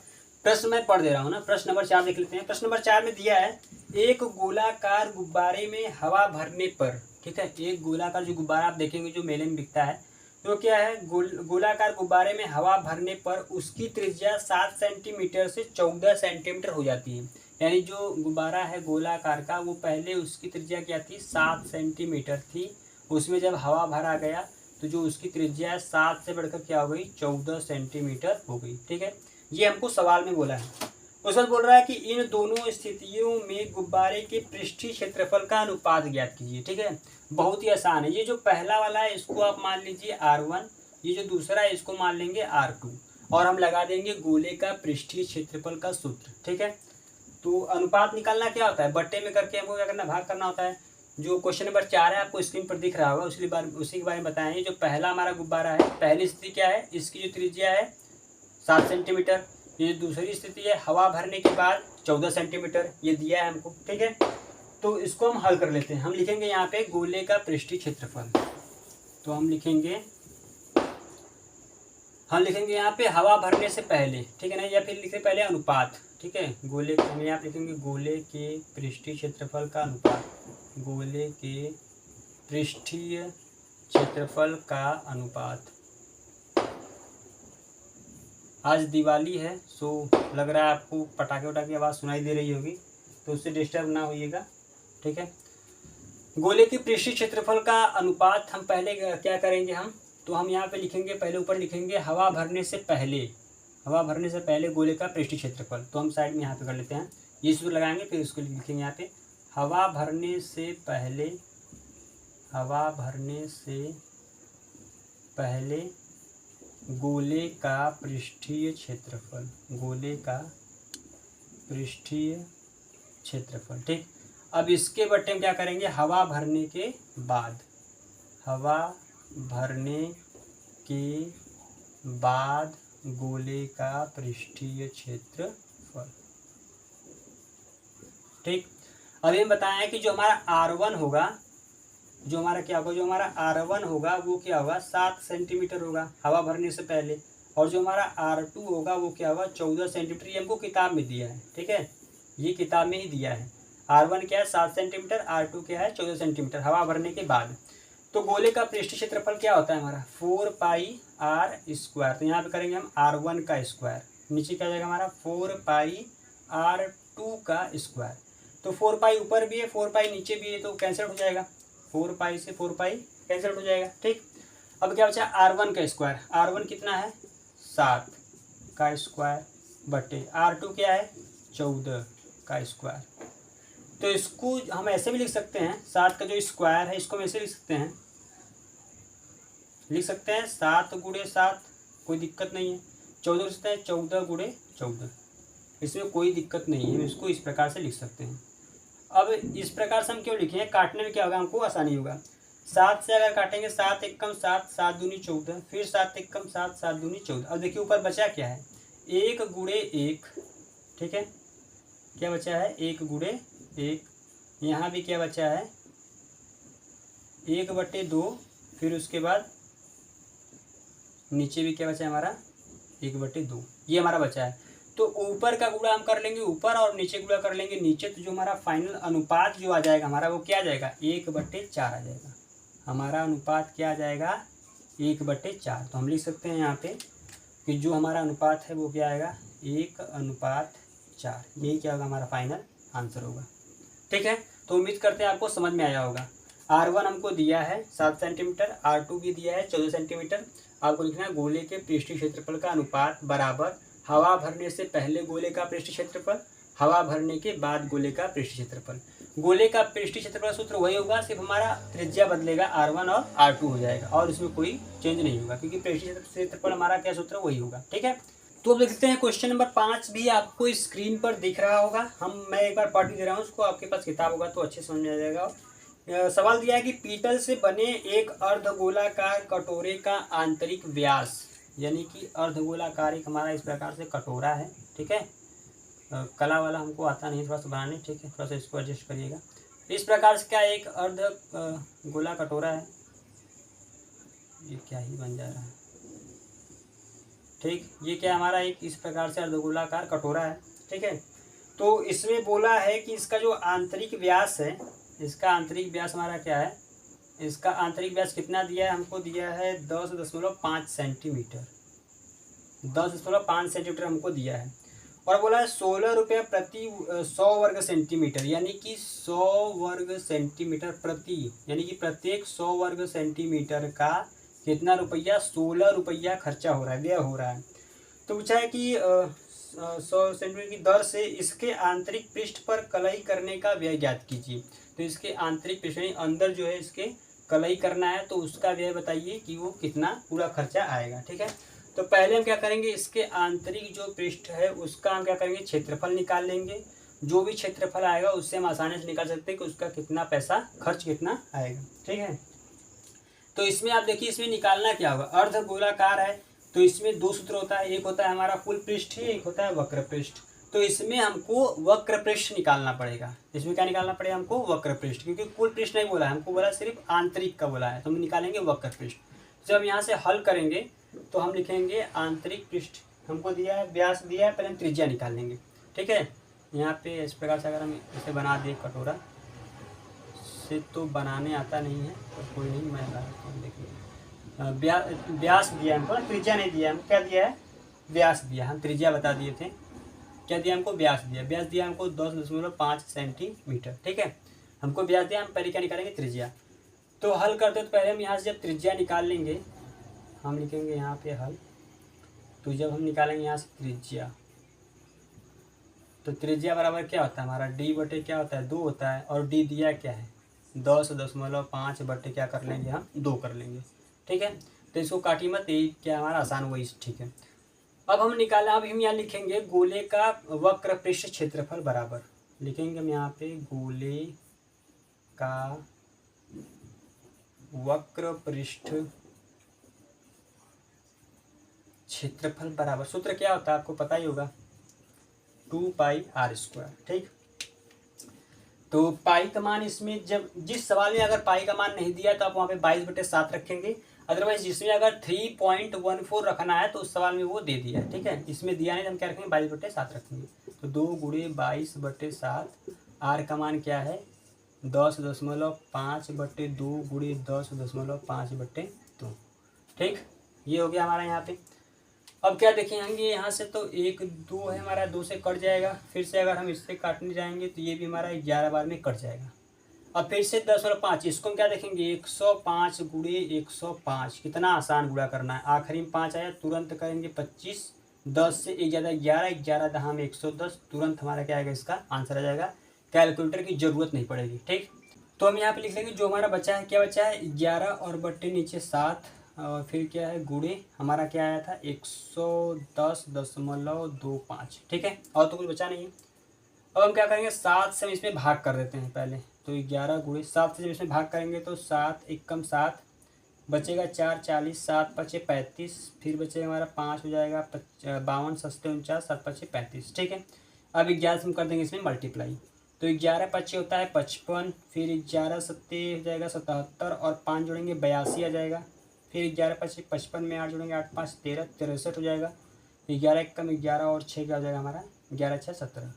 [SPEAKER 1] प्रश्न मैं पढ़ दे रहा हूँ ना। प्रश्न नंबर 4 देख लेते हैं। प्रश्न नंबर 4 में दिया है एक गोलाकार गुब्बारे में हवा भरने पर, ठीक है, एक गोलाकार जो गुब्बारा आप देखेंगे जो मेले में बिकता है, तो क्या है गोलाकार गुब्बारे में हवा भरने पर उसकी त्रिज्या 7 सेंटीमीटर से 14 सेंटीमीटर हो जाती है। यानी जो गुब्बारा है गोलाकार का वो पहले उसकी त्रिज्या क्या थी 7 सेंटीमीटर थी, उसमें जब हवा भरा गया तो जो उसकी त्रिज्या है 7 से बढ़कर क्या हो गई 14 सेंटीमीटर हो गई। ठीक है, ये हमको सवाल में बोला है। उस वक्त बोल रहा है कि इन दोनों स्थितियों में गुब्बारे के पृष्ठीय क्षेत्रफल का अनुपात ज्ञात कीजिए। ठीक है, बहुत ही आसान है। ये जो पहला वाला है इसको आप मान लीजिए R1, ये जो दूसरा है इसको मान लेंगे R2 और हम लगा देंगे गोले का पृष्ठीय क्षेत्रफल का सूत्र। ठीक है, तो अनुपात निकालना क्या होता है, बट्टे में करके हमको क्या करना भाग करना होता है। जो क्वेश्चन नंबर 4 है आपको स्क्रीन पर दिख रहा होगा उसी के बारे में बताएं। जो पहला हमारा गुब्बारा है, पहली स्थिति क्या है, इसकी जो त्रिज्या है 7 सेंटीमीटर, ये दूसरी स्थिति है हवा भरने के बाद 14 सेंटीमीटर, ये दिया है हमको। ठीक है, तो इसको हम हल कर लेते हैं। हम लिखेंगे यहाँ पे गोले का पृष्ठीय क्षेत्रफल, तो हम लिखेंगे यहाँ पे हवा भरने से पहले, ठीक है ना, या फिर लिखे पहले अनुपात। ठीक है, गोले हम यहाँ पे लिखेंगे गोले के पृष्ठीय क्षेत्रफल का अनुपात, गोले के पृष्ठीय क्षेत्रफल का अनुपात। आज दिवाली है सो लग रहा है आपको पटाखे वटाखे की आवाज़ सुनाई दे रही होगी, तो उससे डिस्टर्ब ना होइएगा। ठीक है, गोले के पृष्ठीय क्षेत्रफल का अनुपात हम पहले क्या करेंगे तो हम यहाँ पे लिखेंगे, पहले ऊपर लिखेंगे हवा भरने से पहले गोले का पृष्ठीय क्षेत्रफल। तो हम साइड में यहाँ पे कर लेते हैं, ये सूत्र लगाएंगे फिर उसको लिखेंगे यहाँ पे हवा भरने से पहले गोले का पृष्ठीय क्षेत्रफल, गोले का पृष्ठीय क्षेत्रफल। ठीक, अब इसके बट्टे में क्या करेंगे, हवा भरने के बाद, हवा भरने के बाद गोले का पृष्ठीय क्षेत्रफल। ठीक, अब ये बताएं कि जो हमारा R1 होगा, जो हमारा क्या होगा, जो हमारा R1 होगा वो क्या होगा 7 सेंटीमीटर होगा हवा भरने से पहले, और जो हमारा R2 होगा वो क्या होगा 14 सेंटीमीटर। ये हमको किताब में दिया है। ठीक है, ये किताब में ही दिया है। R1 क्या है 7 सेंटीमीटर, R2 क्या है 14 सेंटीमीटर हवा भरने के बाद। तो गोले का पृष्ठीय क्षेत्रफल क्या होता है हमारा 4 पाई आर स्क्वायर। तो यहाँ पे करेंगे हम R1 का स्क्वायर, नीचे क्या जाएगा हमारा 4 पाई R2 का स्क्वायर। तो 4 पाई ऊपर भी है, 4 पाई नीचे भी है, तो कैंसिल हो जाएगा, 4 पाई से 4 पाई कैंसिल हो जाएगा। ठीक, अब क्या बचा R1 का स्क्वायर, R1 कितना है 7 का स्क्वायर बटे R2 क्या है 14 का स्क्वायर। तो इसको हम ऐसे भी लिख सकते हैं, 7 का जो स्क्वायर है इसको हम ऐसे लिख सकते हैं, 7 गुणे 7, कोई दिक्कत नहीं है। 14 लिख सकते हैं 14 गुणे 14, इसमें कोई दिक्कत नहीं है, हम इसको इस प्रकार से लिख सकते हैं। अब इस प्रकार से हम क्यों लिखें, काटने में क्या होगा हमको आसानी होगा। 7 से अगर काटेंगे 7 एकम 7, 7 दूनी 14, फिर 7 एकम 7, 7 दूनी 14। अब देखिए ऊपर बचा क्या है 1 गुणे 1। ठीक है, क्या बचा है 1 गुणे 1। यहाँ भी क्या बचा है 1 बटे 2, फिर उसके बाद नीचे भी क्या बचा है हमारा 1 बटे 2, ये हमारा बचा है। तो ऊपर का गुणा हम कर लेंगे ऊपर और नीचे गुणा कर लेंगे नीचे, तो जो हमारा फाइनल अनुपात जो आ जाएगा हमारा वो क्या आ जाएगा 1/4 आ जाएगा। हमारा अनुपात क्या आ जाएगा 1/4। तो हम लिख सकते हैं यहाँ पे कि जो हमारा अनुपात है वो क्या आएगा 1/4। यही क्या होगा हमारा फाइनल आंसर होगा। ठीक है, तो उम्मीद करते हैं आपको समझ में आया होगा। R1 हमको दिया है 7 सेंटीमीटर, R2 भी दिया है 14 सेंटीमीटर। आपको लिखना है गोले के पृष्ठीय क्षेत्रफल का अनुपात बराबर हवा भरने से पहले गोले का पृष्ठीय क्षेत्रफल, हवा भरने के बाद गोले का पृष्ठीय क्षेत्रफल। गोले का पृष्ठीय क्षेत्रफल सूत्र वही होगा, सिर्फ हमारा त्रिज्या बदलेगा, R1 और R2 हो जाएगा, और इसमें कोई चेंज नहीं होगा क्योंकि पृष्ठीय क्षेत्रफल हमारा क्या सूत्र वही होगा। ठीक है, तो अब देखते हैं क्वेश्चन नंबर 5 भी आपको स्क्रीन पर दिख रहा होगा। मैं एक बार पढ़ दे रहा हूँ उसको, आपके पास किताब होगा तो अच्छे समझ में आ जाएगा। सवाल दिया है कि पीतल से बने एक अर्धगोलाकार कटोरे का आंतरिक व्यास, यानी कि अर्धगोलाकार एक हमारा इस प्रकार से कटोरा है। ठीक है, कला वाला हमको आता नहीं थोड़ा सा बनाने। ठीक है, थोड़ा सा इसको एडजस्ट करिएगा। इस प्रकार से क्या एक अर्ध गोला कटोरा है, ये क्या ही बन जा रहा है। ठीक, ये क्या हमारा एक इस प्रकार से अर्धगोलाकार कटोरा है। ठीक है, तो इसमें बोला है कि इसका जो आंतरिक व्यास है, इसका आंतरिक व्यास हमारा क्या है, इसका आंतरिक व्यास कितना दिया है हमको, दिया है 10.5 सेंटीमीटर, 10.5 सेंटीमीटर हमको दिया है। और बोला है 16 रुपये प्रति 100 वर्ग सेंटीमीटर, यानी कि 100 वर्ग सेंटीमीटर प्रति, यानी कि प्रत्येक 100 वर्ग सेंटीमीटर का कितना रुपया 16 रुपया खर्चा हो रहा है, व्यय हो रहा है। तो पूछा है कि 100 सेंटीमीटर की दर से इसके आंतरिक पृष्ठ पर कलई करने का व्यय ज्ञात कीजिए। तो इसके आंतरिक पृष्ठ अंदर जो है इसके कलई करना है, तो उसका व्यय बताइए कि वो कितना पूरा खर्चा आएगा। ठीक है, तो पहले हम क्या करेंगे, इसके आंतरिक जो पृष्ठ है उसका हम क्या करेंगे क्षेत्रफल निकाल लेंगे। जो भी क्षेत्रफल आएगा उससे हम आसानी से निकाल सकते हैं कि उसका कितना पैसा खर्च कितना आएगा। ठीक है, तो इसमें आप देखिए इसमें निकालना क्या होगा, अर्ध गोलाकार है तो इसमें दो सूत्र होता है, एक होता है हमारा कुल पृष्ठ, एक होता है वक्र पृष्ठ। तो इसमें हमको वक्र पृष्ठ निकालना पड़ेगा। इसमें क्या निकालना पड़ेगा हमको वक्र पृष्ठ, क्योंकि कुल पृष्ठ नहीं बोला है हमको, बोला सिर्फ आंतरिक का बोला है, तो हम निकालेंगे वक्र पृष्ठ। जब यहाँ से हल करेंगे तो हम लिखेंगे आंतरिक पृष्ठ हमको दिया है, व्यास दिया है, पहले हम त्रिज्या निकाल लेंगे। ठीक है, यहाँ पे इस प्रकार से अगर हम इसे बना दें, कटोरा से तो बनाने आता नहीं है तो कोई नहीं, मैं बनाता हूँ। देखिए व्यास दिया हमको, त्रिज्या नहीं दिया हमको, क्या दिया है व्यास दिया, हम त्रिज्या बता दिए थे, क्या दिया हमको व्यास दिया, व्यास दिया हमको 10.5 सेंटीमीटर। ठीक है, हमको व्यास दिया, हम पहले क्या निकालेंगे त्रिज्या। तो हल करते तो पहले हम यहाँ से जब त्रिज्या निकाल लेंगे, हम लिखेंगे यहाँ पे हल, तो जब हम निकालेंगे यहाँ से त्रिज्या, तो त्रिज्या बराबर क्या होता है हमारा d बटे क्या होता है 2 होता है, और d दिया क्या है 10.5 बटे क्या कर लेंगे हम 2 कर लेंगे। ठीक है, तो इसको काटी मत, ये क्या हमारा आसान हुआ इस, ठीक है। अब हम यहाँ लिखेंगे गोले का वक्र पृष्ठ क्षेत्रफल बराबर, लिखेंगे हम यहाँ पे गोले का वक्र पृष्ठ क्षेत्रफल बराबर, सूत्र क्या होता है आपको पता ही होगा, 2πr², ठीक। तो पाई का मान इसमें, जब जिस सवाल में अगर पाई का मान नहीं दिया तो आप वहाँ पे 22/7 रखेंगे, अदरवाइज जिसमें अगर 3.14 रखना है तो उस सवाल में वो दे दिया है, ठीक है। इसमें दिया नहीं तो हम क्या रखेंगे, 22/7 रखेंगे। तो 2 × 22/7, आर का मान क्या है 10.5/2 × 10.5/2, ठीक। ये हो गया हमारा यहाँ पे। अब क्या देखेंगे यहाँ से, तो 1 2 है हमारा, 2 से कट जाएगा, फिर से अगर हम इससे काटने जाएंगे तो ये भी हमारा 11 बार में कट जाएगा। अब फिर से 10/5, इसको हम क्या देखेंगे 105 × 105, कितना आसान गुणा करना है, आखिरी में 5 आया तुरंत करेंगे 25, 10 से 1 ज़्यादा 11, 11 दहा में 110, तुरंत हमारा क्या आएगा, इसका आंसर आ जाएगा, कैलकुलेटर की ज़रूरत नहीं पड़ेगी, ठीक। तो हम यहाँ पे लिख लेंगे जो हमारा बचा है, क्या बचा है 11 और बट्टे नीचे 7, और फिर क्या है गुणे हमारा क्या आया था 110.25, ठीक है, और तो कुछ बचा नहीं है। अब हम क्या करेंगे 7 से हम इसमें भाग कर देते हैं पहले, तो 11 × 7 से जब इसमें भाग करेंगे तो 7 एकम 7, बचेगा 4 40, 7 5 35, फिर बचेगा हमारा 5 हो जाएगा 52 सस्ते 49, 7 5 35, ठीक है। अब 11 से हम कर देंगे इसमें मल्टीप्लाई, तो 11 5 होता है 55, फिर 11 7 हो जाएगा 77, और 5 जोड़ेंगे 82 आ जाएगा, फिर 11 5 55 में 8 जोड़ेंगे 8 5 13, 63 हो जाएगा, 11 एकम 11 और 6 क्या हो जाएगा हमारा 11 6 17।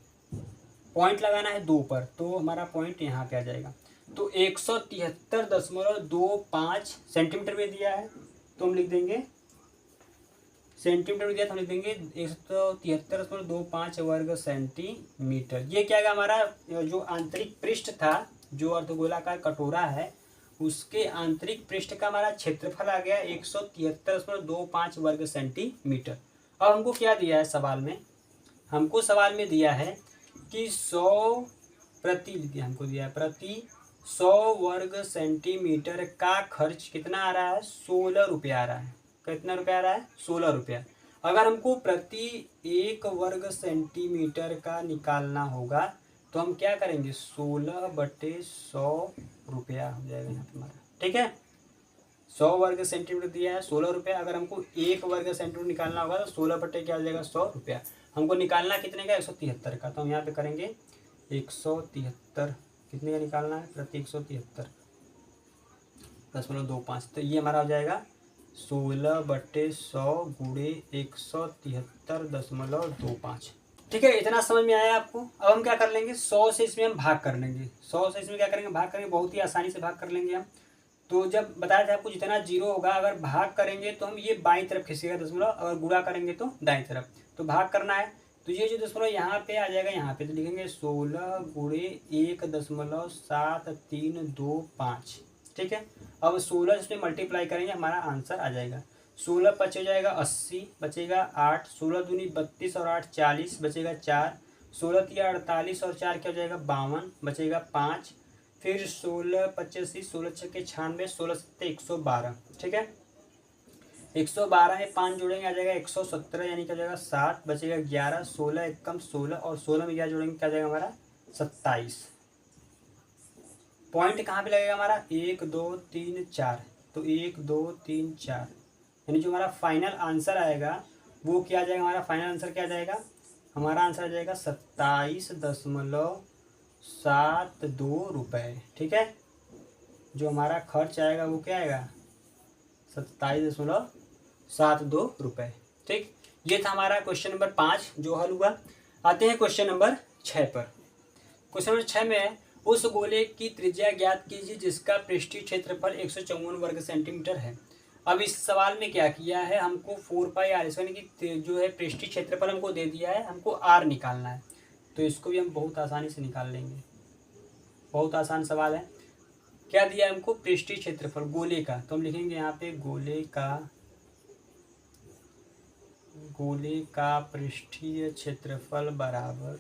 [SPEAKER 1] पॉइंट लगाना है 2 पर, तो हमारा पॉइंट यहाँ पे आ जाएगा। तो 173.25 सेंटीमीटर में दिया है, तो हम लिख देंगे सेंटीमीटर में दिया तो हम लिख देंगे 173.25 वर्ग सेंटीमीटर। ये क्या है हमारा जो आंतरिक पृष्ठ था, जो अर्धगोलाकार कटोरा है, उसके आंतरिक पृष्ठ का हमारा क्षेत्रफल आ गया 173.25 वर्ग सेंटीमीटर। अब हमको क्या दिया है सवाल में, हमको सवाल में दिया है कि 100 प्रति हमको दिया है प्रति 100 वर्ग सेंटीमीटर का खर्च कितना आ रहा है 16 रुपया आ रहा है। कितना रुपया आ रहा है 16 रुपया। अगर हमको प्रति 1 वर्ग सेंटीमीटर का निकालना होगा तो हम क्या करेंगे 16/100 रुपया हो जाएगा यहाँ पे हमारा, ठीक है। 100 वर्ग सेंटीमीटर दिया है 16 रुपया, अगर हमको 1 वर्ग सेंटीमीटर निकालना होगा तो 16 क्या हो जाएगा 100 रुपया। हमको निकालना कितने का 173 का, तो हम यहाँ पे करेंगे 173, कितने का निकालना है प्रति 173.25, तो ये हमारा हो जाएगा 16/100 गुणे 173.25, ठीक है। इतना समझ में आया आपको। अब हम क्या कर लेंगे 100 से इसमें हम भाग कर लेंगे, 100 से इसमें क्या करेंगे भाग करेंगे, बहुत ही आसानी से भाग कर लेंगे हम। तो जब बताया था आपको जितना जीरो होगा अगर भाग करेंगे तो हम ये बाईं तरफ खींचेगा दशमलव, अगर गुणा करेंगे तो दाईं तरफ। तो भाग करना है तो ये जो दशमलव यहाँ पे आ जाएगा, यहाँ पे तो लिखेंगे 16 गुणे 1.7325, ठीक है। अब 16 इसमें मल्टीप्लाई करेंगे हमारा आंसर आ जाएगा 16 5 हो जाएगा 80, बचेगा 8, 16 दूनी 32 और 8 40, बचेगा 4, 16 3 48 और 4 क्या हो जाएगा 52, बचेगा 5, फिर 16 85, 16 6 96, 16 7 112, ठीक है। 112 में 5 जोड़ेंगे आ जाएगा 117, यानी क्या हो जाएगा 7, बचेगा 11, 16 एकम 16 और 16 में क्या जोड़ेंगे क्या जाएगा हमारा 27। पॉइंट कहाँ पे लगेगा हमारा 1 2 3 4, तो 1 2 3 4, यानी जो हमारा फाइनल आंसर आएगा वो क्या आ जाएगा, हमारा फाइनल आंसर क्या आ जाएगा, हमारा आंसर आ जाएगा 27.72 रुपये, ठीक है। जो हमारा खर्च आएगा वो क्या आएगा 27.72 रुपये, ठीक। ये था हमारा क्वेश्चन नंबर 5 जो हल हुआ। आते हैं क्वेश्चन नंबर 6 पर। क्वेश्चन नंबर 6 में उस गोले की त्रिज्या ज्ञात कीजिए जिसका पृष्ठीय क्षेत्रफल 154 वर्ग सेंटीमीटर है। अब इस सवाल में क्या किया है, हमको 4πr यानी कि जो है पृष्ठीय क्षेत्रफल हमको दे दिया है, हमको r निकालना है। तो इसको भी हम बहुत आसानी से निकाल लेंगे, बहुत आसान सवाल है। क्या दिया है हमको पृष्ठीय क्षेत्रफल गोले का, तो हम लिखेंगे यहाँ पे गोले का पृष्ठीय क्षेत्रफल बराबर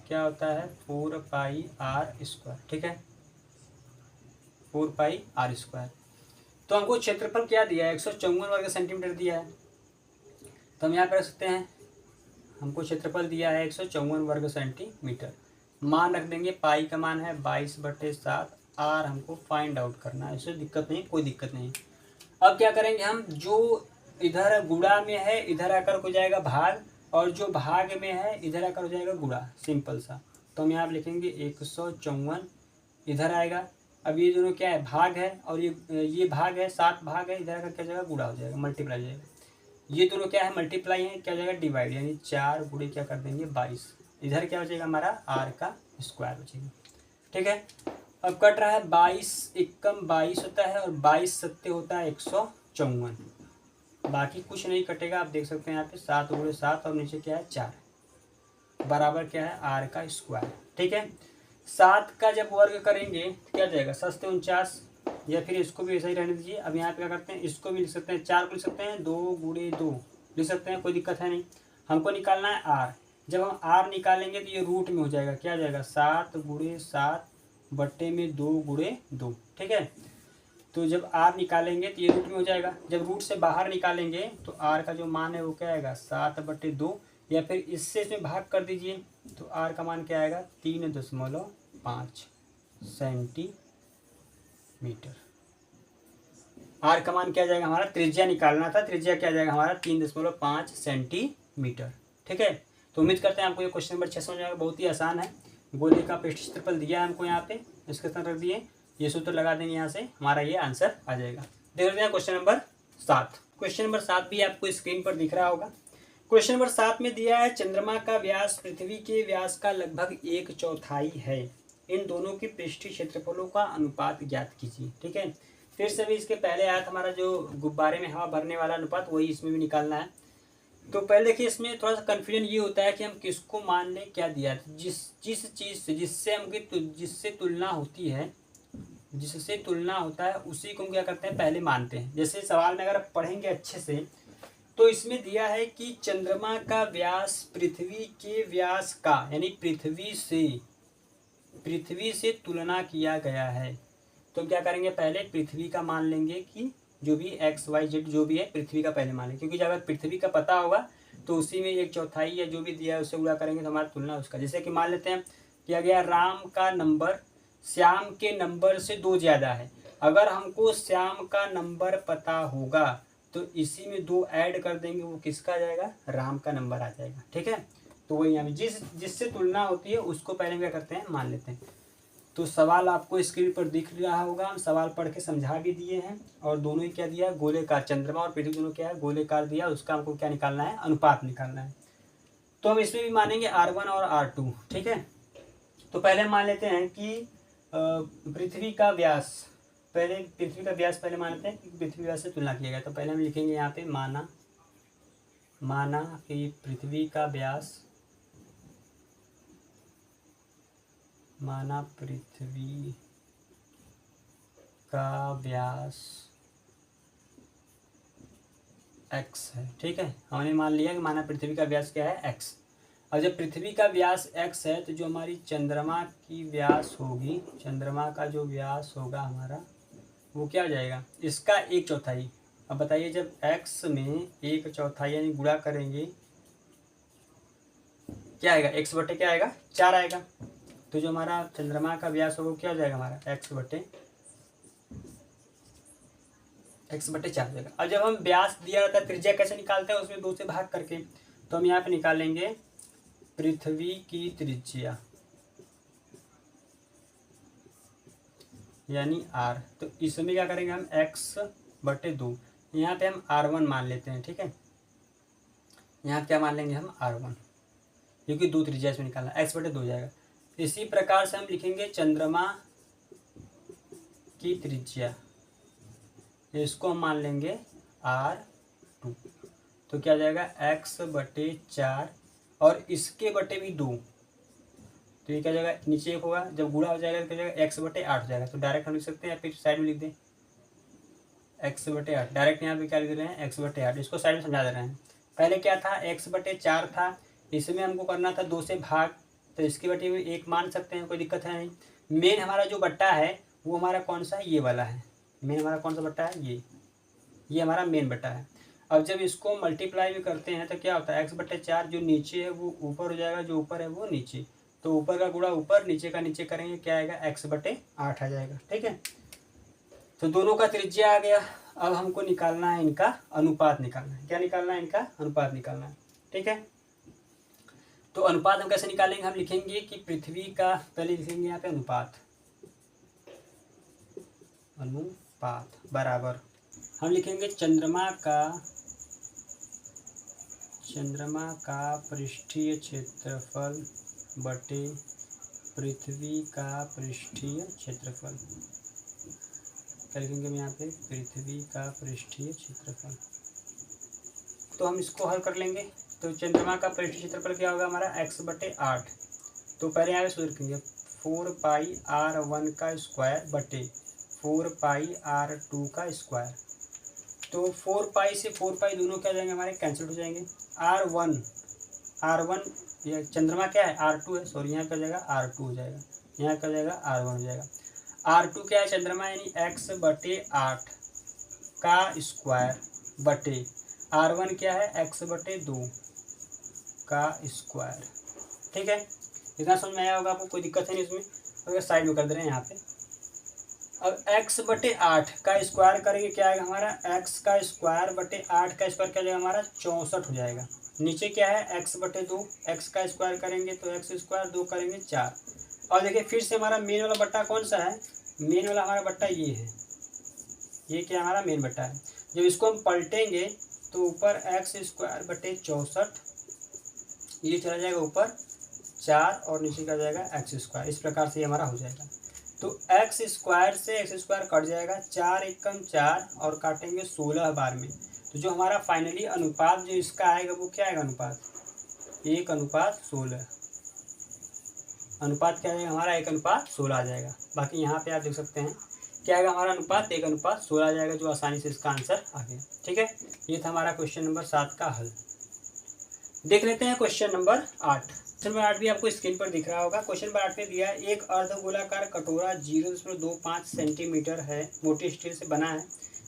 [SPEAKER 1] क्या होता है 4πr², ठीक है, 4πr²। तो हमको क्षेत्रफल क्या दिया है, 154 वर्ग सेंटीमीटर दिया है। तो हम यहाँ पर रख सकते हैं, हमको क्षेत्रफल दिया है 154 वर्ग सेंटीमीटर। मान रख देंगे, पाई का मान है 22/7। आर हमको फाइंड आउट करना है, इससे दिक्कत नहीं, कोई दिक्कत नहीं। अब क्या करेंगे हम, जो इधर गुणा में है इधर आकर हो जाएगा भाग, और जो भाग में है इधर आकर हो जाएगा गुणा, सिंपल सा। तो हम यहाँ पर लिखेंगे 154 इधर आएगा। अब ये दोनों क्या है, भाग है, और ये भाग है, 7 भाग है, इधर आकर क्या जाएगा, गुणा हो जाएगा, मल्टीप्लाई हो जाएगा। ये दोनों क्या है, मल्टीप्लाई है, क्या हो जाएगा, डिवाइड, यानी 4 गुणे क्या कर देंगे 22। इधर क्या हो जाएगा हमारा आर का स्क्वायर हो जाएगा। ठीक है, अब कट रहा है 22 एकम 22 होता है, और 22 सत्ते होता है 154। बाकी कुछ नहीं कटेगा, आप देख सकते हैं यहाँ पे 7 गुणे 7, और नीचे क्या है 4, बराबर क्या है आर का स्क्वायर। ठीक है, 7 का जब वर्ग करेंगे तो क्या जाएगा, 7 से 49, या फिर इसको भी ऐसा ही रहने दीजिए। अब यहाँ पे क्या करते हैं, इसको भी लिख सकते हैं, 4 को लिख सकते हैं, 2 गुणे 2 लिख सकते हैं, कोई दिक्कत है नहीं। हमको निकालना है आर। जब हम आर निकालेंगे तो ये रूट में हो जाएगा, क्या हो जाएगा 7 गुणे 7 बट्टे में 2 गुणे 2। ठीक है, तो जब आर निकालेंगे तो ये रूट में हो जाएगा। जब रूट से बाहर निकालेंगे तो आर का जो मान है वो क्या आएगा 7/2, या फिर इससे इसमें भाग कर दीजिए तो आर का मान क्या आएगा 3.5 सेंटीमीटर। आर का मान क्या जाएगा हमारा, त्रिज्या निकालना था, त्रिज्या क्या जाएगा हमारा 3.5 सेंटीमीटर। ठीक है, तो उम्मीद करते हैं आपको ये क्वेश्चन नंबर 6 समझ आएगा, बहुत ही आसान है। गोले का पृष्ठ क्षेत्रफल दिया है हमको यहाँ पे, इसके साथ रख दिए, ये सूत्र लगा देंगे, यहाँ से हमारा ये आंसर आ जाएगा। देख लेते हैं क्वेश्चन नंबर 7। क्वेश्चन नंबर 7 भी आपको स्क्रीन पर दिख रहा होगा। क्वेश्चन नंबर 7 में दिया है, चंद्रमा का व्यास पृथ्वी के व्यास का लगभग 1/4 है, इन दोनों की पृष्ठीय क्षेत्रफलों का अनुपात ज्ञात कीजिए। ठीक है, फिर से भी इसके पहले आया था हमारा जो गुब्बारे में हवा भरने वाला अनुपात, वही इसमें भी निकालना है। तो पहले देखिए, इसमें थोड़ा सा कन्फ्यूजन ये होता है कि हम किसको मान लें, क्या दिया है, जिस चीज़ से जिससे तुलना होती है, जिससे तुलना होता है उसी को हम क्या करते हैं, पहले मानते हैं। जैसे सवाल में अगर आप पढ़ेंगे अच्छे से तो इसमें दिया है कि चंद्रमा का व्यास पृथ्वी के व्यास का, यानी पृथ्वी से तुलना किया गया है। तो क्या करेंगे, पहले पृथ्वी का मान लेंगे कि जो भी XYZ जो भी है पृथ्वी का पहले मान लेंगे, क्योंकि अगर पृथ्वी का पता होगा तो उसी में 1/4 या जो भी दिया है उससे गुणा करेंगे तो हमारा तुलना उसका। जैसे कि मान लेते हैं किया गया, राम का नंबर श्याम के नंबर से 2 ज़्यादा है। अगर हमको श्याम का नंबर पता होगा तो इसी में 2 ऐड कर देंगे, वो किसका आ जाएगा, राम का नंबर आ जाएगा। ठीक है, तो वही यहाँ जिससे तुलना होती है उसको पहले क्या करते हैं, मान लेते हैं। तो सवाल आपको स्क्रीन पर दिख रहा होगा, हम सवाल पढ़ के समझा भी दिए हैं, और दोनों ही क्या दिया है, गोलेकार, चंद्रमा और पृथ्वी दोनों क्या है गोलेकार दिया, उसका हमको क्या निकालना है, अनुपात निकालना है। तो हम इसमें भी मानेंगे R1 और R2। ठीक है, तो पहले हम मान लेते हैं कि पृथ्वी का व्यास, पहले पृथ्वी का व्यास पहले मान लेते हैं कि पृथ्वी व्यास से तुलना किया गया। तो पहले हम लिखेंगे यहाँ पे माना कि पृथ्वी का व्यास, माना पृथ्वी का व्यास x है। ठीक है, हमने मान लिया कि माना पृथ्वी का व्यास क्या है, x। और जब पृथ्वी का व्यास x है तो जो हमारी चंद्रमा की व्यास होगी, चंद्रमा का जो व्यास होगा हमारा वो क्या हो जाएगा, इसका 1/4। अब बताइए, जब x में 1/4 यानी गुणा करेंगे क्या आएगा, x बटे क्या आएगा 4 आएगा। तो जो हमारा चंद्रमा का व्यास होगा क्या हो जाएगा हमारा x बटे 4 हो जाएगा। अब जब हम व्यास दिया रहता है, त्रिज्या कैसे निकालते हैं, उसमें 2 से भाग करके, तो हम यहाँ पे निकालेंगे पृथ्वी की त्रिज्या यानी r। तो इसमें क्या करेंगे हम x/2, यहाँ पे हम R1 मान लेते हैं। ठीक है, यहाँ क्या मान लेंगे हम R1, क्योंकि 2 त्रिज्या इसमें निकालना, x/2 हो जाएगा। इसी प्रकार से हम लिखेंगे चंद्रमा की त्रिज्या, इसको हम मान लेंगे R2। तो क्या जाएगा x/4, और इसके बटे भी 2, तो ये क्या जाएगा, नीचे 1 होगा, जब गुणा हो जाएगा तो क्या जाएगा x/8 हो जाएगा। तो डायरेक्ट हम लिख सकते हैं, या फिर साइड में लिख दें x/8, डायरेक्ट यहाँ पे क्या लिख रहे हैं x/8, इसको साइड में समझा दे रहे हैं। पहले क्या था, x/4 था, इसमें हमको करना था 2 से भाग, तो इसके बटे में 1 मान सकते हैं, कोई दिक्कत है नहीं। मेन हमारा जो बट्टा है वो हमारा कौन सा है, ये वाला है, मेन हमारा कौन सा बट्टा है, ये हमारा मेन बट्टा है। अब जब इसको मल्टीप्लाई भी करते हैं तो क्या होता है, x बट्टे 4 जो नीचे है वो ऊपर हो जाएगा, जो ऊपर है वो नीचे, तो ऊपर का गुणा ऊपर, नीचे का नीचे करेंगे, क्या आएगा, x बट्टे 8 आ जाएगा। ठीक है, तो दोनों का त्रिज्या आ गया। अब हमको निकालना है इनका अनुपात निकालना है। क्या निकालना है, इनका अनुपात निकालना है। ठीक है, तो अनुपात हम कैसे निकालेंगे, हम लिखेंगे कि पृथ्वी का, पहले लिखेंगे यहाँ पे अनुपात, अनुपात बराबर हम लिखेंगे चंद्रमा का पृष्ठीय क्षेत्रफल बटे पृथ्वी का पृष्ठीय क्षेत्रफल। क्या लिखेंगे हम यहाँ पे, पृथ्वी का पृष्ठीय क्षेत्रफल। तो हम इसको हल कर लेंगे। तो चंद्रमा का पृष्ठीय क्षेत्रफल क्या होगा हमारा, x बटे 8। तो पहले यहाँ पे सूत्र लिखेंगे 4 पाई r1 का स्क्वायर बटे 4 पाई r2 का स्क्वायर। तो 4 पाई से 4 पाई दोनों क्या जाएंगे हमारे, कैंसिल हो जाएंगे। r1 ये चंद्रमा क्या है, r2 है, सॉरी यहाँ क्या हो जाएगा, r2 हो जाएगा, यहाँ क्या हो जाएगा, r1 हो जाएगा। r2 क्या है, चंद्रमा, यानी x बटे 8 का स्क्वायर बटे r1 क्या है, x बटे 2 का स्क्वायर। ठीक है, इतना समझ में आया होगा आपको, कोई दिक्कत है नहीं इसमें। अगर साइड में कर दे रहे हैं यहाँ पे। अब x बटे 8 का स्क्वायर करेंगे, क्या आएगा हमारा, x का स्क्वायर बटे 8 का स्क्वायर क्या जाएगा हमारा, 64 हो जाएगा। नीचे क्या है, x बटे 2, x का स्क्वायर करेंगे तो x स्क्वायर, 2 करेंगे 4। और देखिए फिर से हमारा मेन वाला बट्टा कौन सा है, मेन वाला हमारा बट्टा ये है, ये क्या हमारा मेन बट्टा है। जब इसको हम पलटेंगे तो ऊपर x स्क्वायर बटे 64, ये चला जाएगा ऊपर 4 और नीचे का जाएगा x स्क्वायर। इस प्रकार से ये हमारा हो जाएगा। तो x स्क्वायर से x स्क्वायर कट जाएगा, 4 एकम 4 और काटेंगे 16 बार में। तो जो हमारा फाइनली अनुपात जो इसका आएगा वो क्या आएगा, अनुपात 1:16। अनुपात क्या आएगा हमारा, 1:16 आ जाएगा। बाकी यहाँ पे आप देख सकते हैं क्या आएगा हमारा अनुपात, 1:16 आ जाएगा, जो आसानी से इसका आंसर आ गया। ठीक है, ये था हमारा क्वेश्चन नंबर 7 का हल। देख लेते हैं क्वेश्चन नंबर 8। क्वेश्चन नंबर 8 भी आपको स्क्रीन पर दिख रहा होगा। क्वेश्चन नंबर 8 में दिया है, एक अर्धगोलाकार कटोरा 0.25 सेंटीमीटर है, मोटी स्टील से बना है।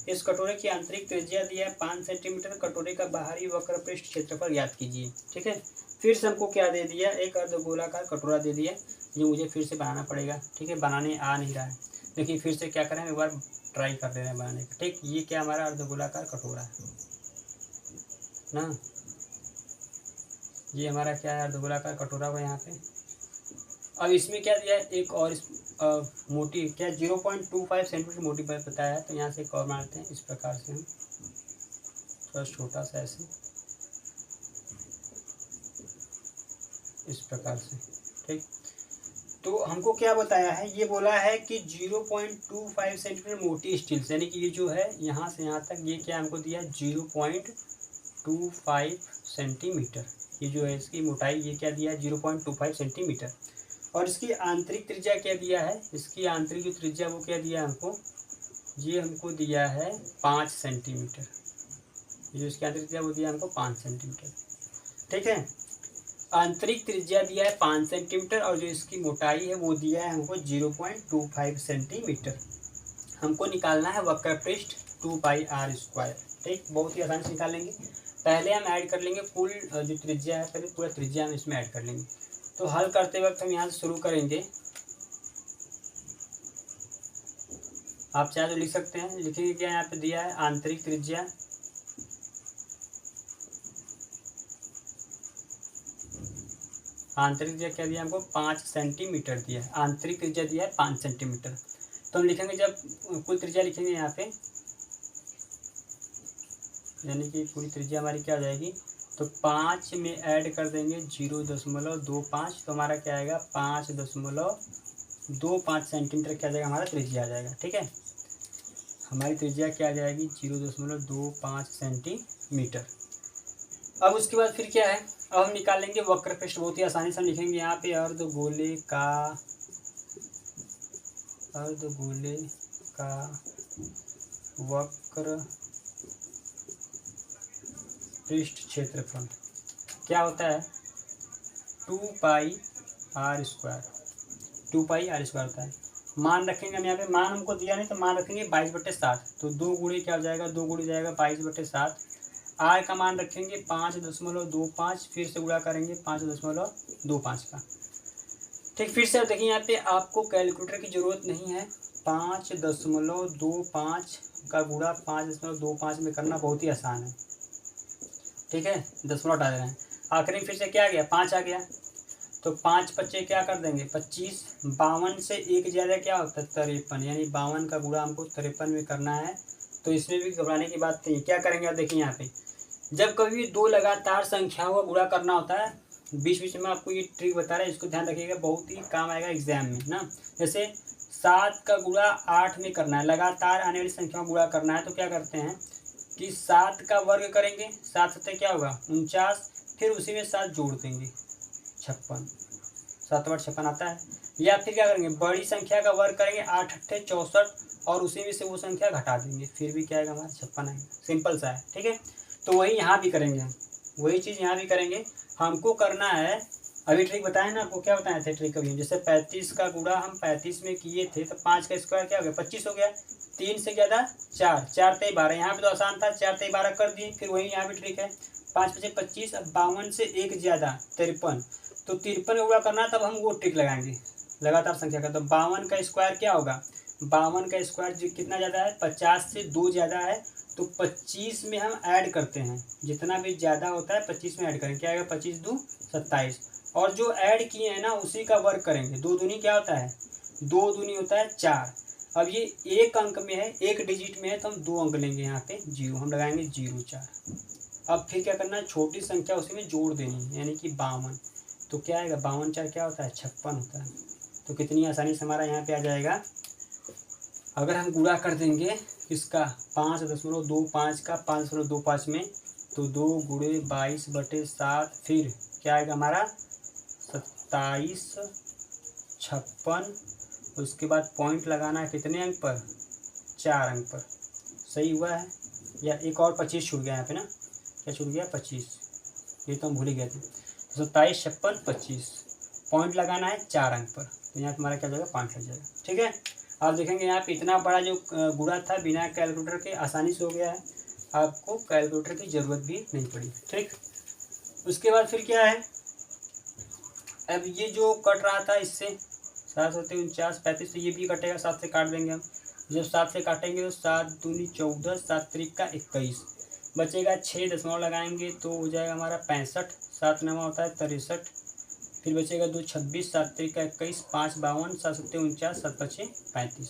[SPEAKER 1] इस कटोरे की आंतरिक त्रिज्या दिया है 5 सेंटीमीटर। कटोरे का बाहरी वक्र पृष्ठ क्षेत्रफल ज्ञात कीजिए। ठीक है, फिर से हमको क्या दे दिया, एक अर्धगोलाकार कटोरा दे दिया, जो मुझे फिर से बनाना पड़ेगा। ठीक है, बनाने आ नहीं रहा है, देखिए फिर से क्या करें, एक बार ट्राई कर दे रहे हैं बनाने का। ठीक, ये क्या हमारा अर्धगोलाकार कटोरा है ना, ये हमारा क्या है, अर्धगोलाकार कटोरा को यहाँ पे। अब इसमें क्या दिया है, एक और मोटी क्या 0.25 सेंटीमीटर मोटी बताया है। तो यहाँ से एक और बनाते हैं, इस प्रकार से हम थोड़ा छोटा सा ऐसे, इस प्रकार से। ठीक, तो हमको क्या बताया है, ये बोला है कि 0.25 सेंटीमीटर मोटी स्टील से, यानी कि ये जो है यहाँ से यहाँ तक, ये क्या हमको दिया है 0.25 सेंटीमीटर। ये जो है इसकी मोटाई, ये क्या दिया है 0.25 सेंटीमीटर। और इसकी आंतरिक त्रिज्या क्या दिया है, इसकी आंतरिक जो त्रिज्या वो क्या दिया है हमको, ये हमको दिया है 5 सेंटीमीटर। ये जो इसकी आंतरिक त्रिज्या वो दिया हमको 5 सेंटीमीटर। ठीक है, आंतरिक त्रिज्या दिया है 5 सेंटीमीटर और जो इसकी मोटाई है वो दिया है हमको 0.25 सेंटीमीटर। हमको निकालना है वक्र पृष्ठ 2 पाई r स्क्वायर। ठीक, बहुत ही आसानी से निकाल लेंगे। पहले हम ऐड कर लेंगे कुल जो त्रिज्या है, पहले पूरा त्रिज्या हम इसमें ऐड कर लेंगे। तो हल करते वक्त हम यहाँ से शुरू करेंगे। आप चाहे तो लिख सकते हैं, लिखेंगे क्या, यहाँ पे दिया है आंतरिक त्रिज्या, आंतरिक त्रिज्या क्या दिया हमको 5 सेंटीमीटर दिया है, आंतरिक त्रिज्या दिया है 5 सेंटीमीटर। तो हम लिखेंगे, जब कुल त्रिज्या लिखेंगे यहाँ पे, यानी कि पूरी त्रिज्या हमारी क्या हो जाएगी, तो 5 में ऐड कर देंगे 0.25, तो हमारा क्या आएगा 5.25 सेंटीमीटर क्या आ जाएगा हमारा त्रिज्या आ जाएगा। ठीक है, हमारी त्रिज्या क्या आ जाएगी 0.25 सेंटीमीटर। अब उसके बाद फिर क्या है, अब हम निकालेंगे वक्र पृष्ठ। बहुत ही आसानी से हम लिखेंगे यहाँ पे अर्धगोले का वक्र पृष्ठ क्षेत्रफल क्या होता है 2 पाई r स्क्वायर, 2 पाई r स्क्वायर होता है। मान रखेंगे हम यहाँ पे, मान हमको दिया नहीं तो मान रखेंगे 22/7। तो 2 गुणे क्या हो जाएगा, 2 गुणे जाएगा 22/7। आर का मान रखेंगे 5.25, फिर से गुणा करेंगे 5.25 का। ठीक, फिर से देखिए यहाँ पे आपको कैलकुलेटर की ज़रूरत नहीं है। 5.25 का गुणा 5.25 में करना बहुत ही आसान है। ठीक है, 10 हटा दे रहे हैं। आखिरी में फिर से क्या आ गया, 5 आ गया। तो 5 बच्चे क्या कर देंगे 25। 52 से एक ज़्यादा क्या होता है 53, यानी 52 का गुणा हमको 53 में करना है। तो इसमें भी घबराने की बात नहीं। क्या करेंगे आप देखिए यहाँ पे, जब कभी दो लगातार संख्याओं का गुणा करना होता है, बीच बीच में आपको ये ट्रिक बता रहा है, इसको ध्यान रखिएगा, बहुत ही काम आएगा एग्जाम में ना। जैसे 7 का गुणा 8 में करना है, लगातार आने वाली संख्या में गुणा करना है, तो क्या करते हैं कि 7 का वर्ग करेंगे, 7 सत्ते क्या होगा 49, फिर उसी में 7 जोड़ देंगे 56, 7 8 56 आता है। या फिर क्या करेंगे बड़ी संख्या का वर्ग करेंगे, 8 8 64, और उसी में से वो संख्या घटा देंगे, फिर भी क्या आएगा हमारा 56 आएगा। सिंपल सा है। ठीक है, तो वही यहाँ भी करेंगे हम, वही चीज़ यहाँ भी करेंगे। हमको करना है, अभी ट्रिक बताए ना आपको, क्या बताए थे ट्रिक अभी, जैसे 35 का गुणा हम 35 में किए थे, तो 5 का स्क्वायर क्या हो गया 25 हो गया। 3 से ज़्यादा 4, 4 3 12, यहाँ पे तो आसान था, 4 3 12 कर दिए। फिर वही यहाँ भी ट्रिक है, 5 5 25, अब 52 से एक ज़्यादा 53, तो 53 गुणा करना, तब हम वो ट्रिक लगाएंगे लगातार संख्या का। तो 52 का स्क्वायर क्या होगा, 52 का स्क्वायर कितना ज़्यादा है 50 से 2 ज़्यादा है, तो 25 में हम ऐड करते हैं, जितना भी ज़्यादा होता है 25 में ऐड करेंगे, क्या आएगा 25 2 27, और जो ऐड किए हैं ना उसी का वर्ग करेंगे। 2 दूनी क्या होता है, 2 दूनी होता है 4। अब ये एक अंक में है, एक डिजिट में है, तो हम 2 अंक लेंगे, यहाँ पे 0 हम लगाएंगे 0 4। अब फिर क्या करना है, छोटी संख्या उसी में जोड़ देनी है, यानी कि 52। तो क्या आएगा 52 4 क्या होता है 56 होता है। तो कितनी आसानी से हमारा यहाँ पे आ जाएगा। अगर हम गुणा कर देंगे इसका 5.25 का 5.25 में, तो 2 गुणे 22/7, फिर क्या आएगा हमारा 27 56, उसके बाद पॉइंट लगाना है कितने अंक पर, 4 अंक पर। सही हुआ है, या एक और 25 छूट गया यहाँ पे ना, क्या छूट गया 25, ये तो हम भूल ही गए थे। तो 27 56 25, पॉइंट लगाना है 4 अंक पर, तो यहाँ हमारा क्या जाएगा 5 लग जाएगा। ठीक है, आप देखेंगे यहाँ पे इतना बड़ा जो गुणा था बिना कैलकुलेटर के आसानी से हो गया है, आपको कैलकुलेटर की ज़रूरत भी नहीं पड़ी। ठीक, उसके बाद फिर क्या है, अब ये जो कट रहा था इससे 7 7 49 35, तो ये भी कटेगा, 7 से काट देंगे हम। जब 7 से काटेंगे तो 7 दूनी 14, 7 3 का 21, बचेगा 6 दशमलव लगाएंगे तो हो जाएगा हमारा 65, 7 9 होता है 63, फिर बचेगा 2 26, 7 3 का 21, 5 52, 7 7 49, 7 5 35।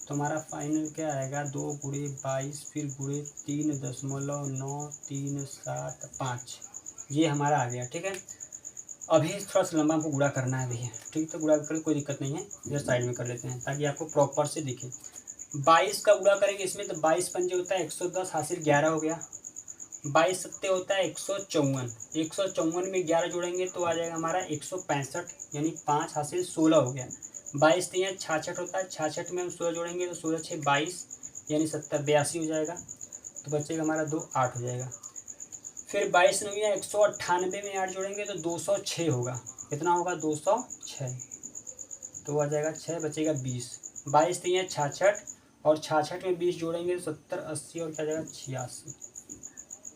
[SPEAKER 1] तो हमारा फाइनल क्या आएगा 2 गुणे 22, फिर गुणे 3.9375, ये हमारा आ गया। ठीक है, अभी थोड़ा सा लंबा हमको गुणा करना है भैया। ठीक, तो गुणा करके कोई दिक्कत नहीं है, इधर साइड में कर लेते हैं ताकि आपको प्रॉपर से दिखे। 22 का गुणा करेंगे इसमें, तो 22 पंजे होता है 110, हासिल 11 हो गया। 22 सत्ते होता है 154, 154 में 11 जोड़ेंगे तो आ जाएगा हमारा 165, यानी 5 हासिल 16 हो गया। 22 3 66 होता है, 66 में हम 16 जोड़ेंगे तो 16 6 22, यानी 70 82 हो जाएगा। तो बचेगा हमारा 2 8 हो जाएगा। फिर 22 9 198 में 8 जोड़ेंगे तो 206 होगा। कितना होगा 206, तो आ जाएगा 6, बचेगा 20। 22 3 66, और 66 में 20 जोड़ेंगे तो 70 80, और क्या जाएगा 86।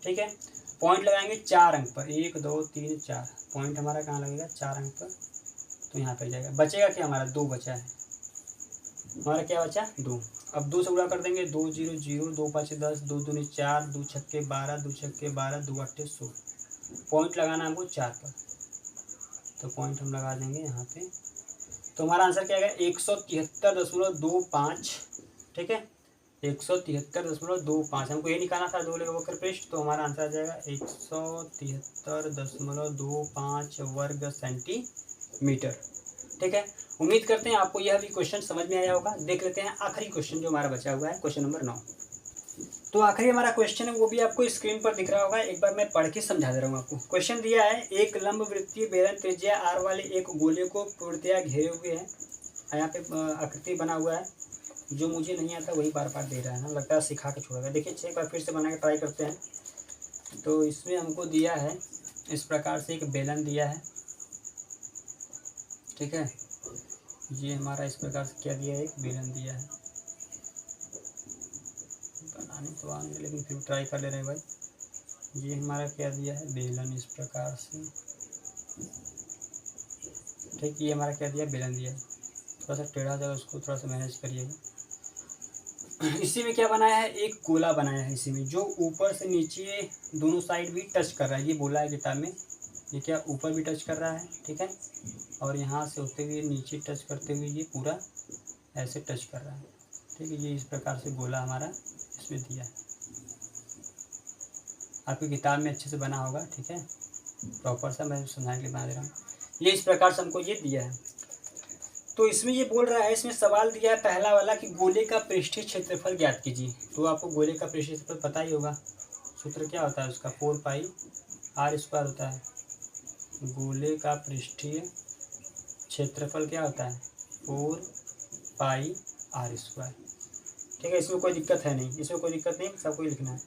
[SPEAKER 1] ठीक है, पॉइंट लगाएंगे 4 अंक पर, 1 2 3 4, पॉइंट हमारा कहाँ लगेगा 4 अंक पर, तो यहाँ पे जाएगा। बचेगा क्या हमारा 2 बचा है, हमारा क्या बचा 2। अब 2 से गुणा कर देंगे, 2 0 0, 2 5 10, 2 दूनी 4, 2 छक्के 12, 2 छक्के 12, 2 8 16, पॉइंट लगाना हमको 4 पर, तो पॉइंट हम लगा देंगे यहाँ पे। तो हमारा आंसर क्या आएगा 173.25। ठीक है, 173.25, हमको ये निकालना था 2 वक्र पृष्ठ, तो हमारा आंसर आ जाएगा 173.25 वर्ग सेंटीमीटर। ठीक है, उम्मीद करते हैं आपको यह भी क्वेश्चन समझ में आया होगा। देख लेते हैं आखिरी क्वेश्चन जो हमारा बचा हुआ है, क्वेश्चन नंबर 9। तो आखिरी हमारा क्वेश्चन है, वो भी आपको स्क्रीन पर दिख रहा होगा, एक बार मैं पढ़ के समझा दे रहा हूँ आपको। क्वेश्चन दिया है, एक लंब वृत्तीय बेलन त्रिज्या r वाले एक गोले को पूर्णतया घेरे हुए है। यहाँ पे आकृति बना हुआ है, जो मुझे नहीं आता वही बार बार दे रहा है ना, लगता है सिखा के छोड़ेगा। देखिए एक बार फिर से बना के ट्राई करते हैं। तो इसमें हमको दिया है इस प्रकार से एक बेलन दिया है। ठीक है, ये हमारा इस प्रकार से क्या दिया है, एक बेलन दिया है। बनाने तो आने लेकिन फिर ट्राई कर ले रहे हैं भाई। ये हमारा क्या दिया है, बेलन इस प्रकार से, ठीक। ये हमारा क्या दिया, बेलन दिया है। थोड़ा सा टेढ़ा जाएगा, उसको थोड़ा सा मैनेज करिएगा। इसी में क्या बनाया है, एक गोला बनाया है इसी में, जो ऊपर से नीचे दोनों साइड भी टच कर रहा है। ये बोला है किताब में, ये क्या ऊपर भी टच कर रहा है, ठीक है, और यहाँ से होते हुए नीचे टच करते हुए ये पूरा ऐसे टच कर रहा है, ठीक है। ये इस प्रकार से गोला हमारा इसमें दिया है, आपकी किताब में अच्छे से बना होगा, ठीक है। प्रॉपर सा मैं समझाने के लिए बना दे रहा हूँ। ये इस प्रकार से हमको ये दिया है। तो इसमें ये बोल रहा है, इसमें सवाल दिया है पहला वाला कि गोले का पृष्ठीय क्षेत्रफल ज्ञात कीजिए। तो आपको गोले का पृष्ठीय क्षेत्रफल पता ही होगा, सूत्र क्या होता है उसका, 4 पाई आर स्क्वायर होता है। गोले का पृष्ठीय क्षेत्रफल क्या होता है, 4 पाई आर स्क्वायर, ठीक है। इसमें कोई दिक्कत है नहीं, इसमें कोई दिक्कत नहीं, सबको लिखना है।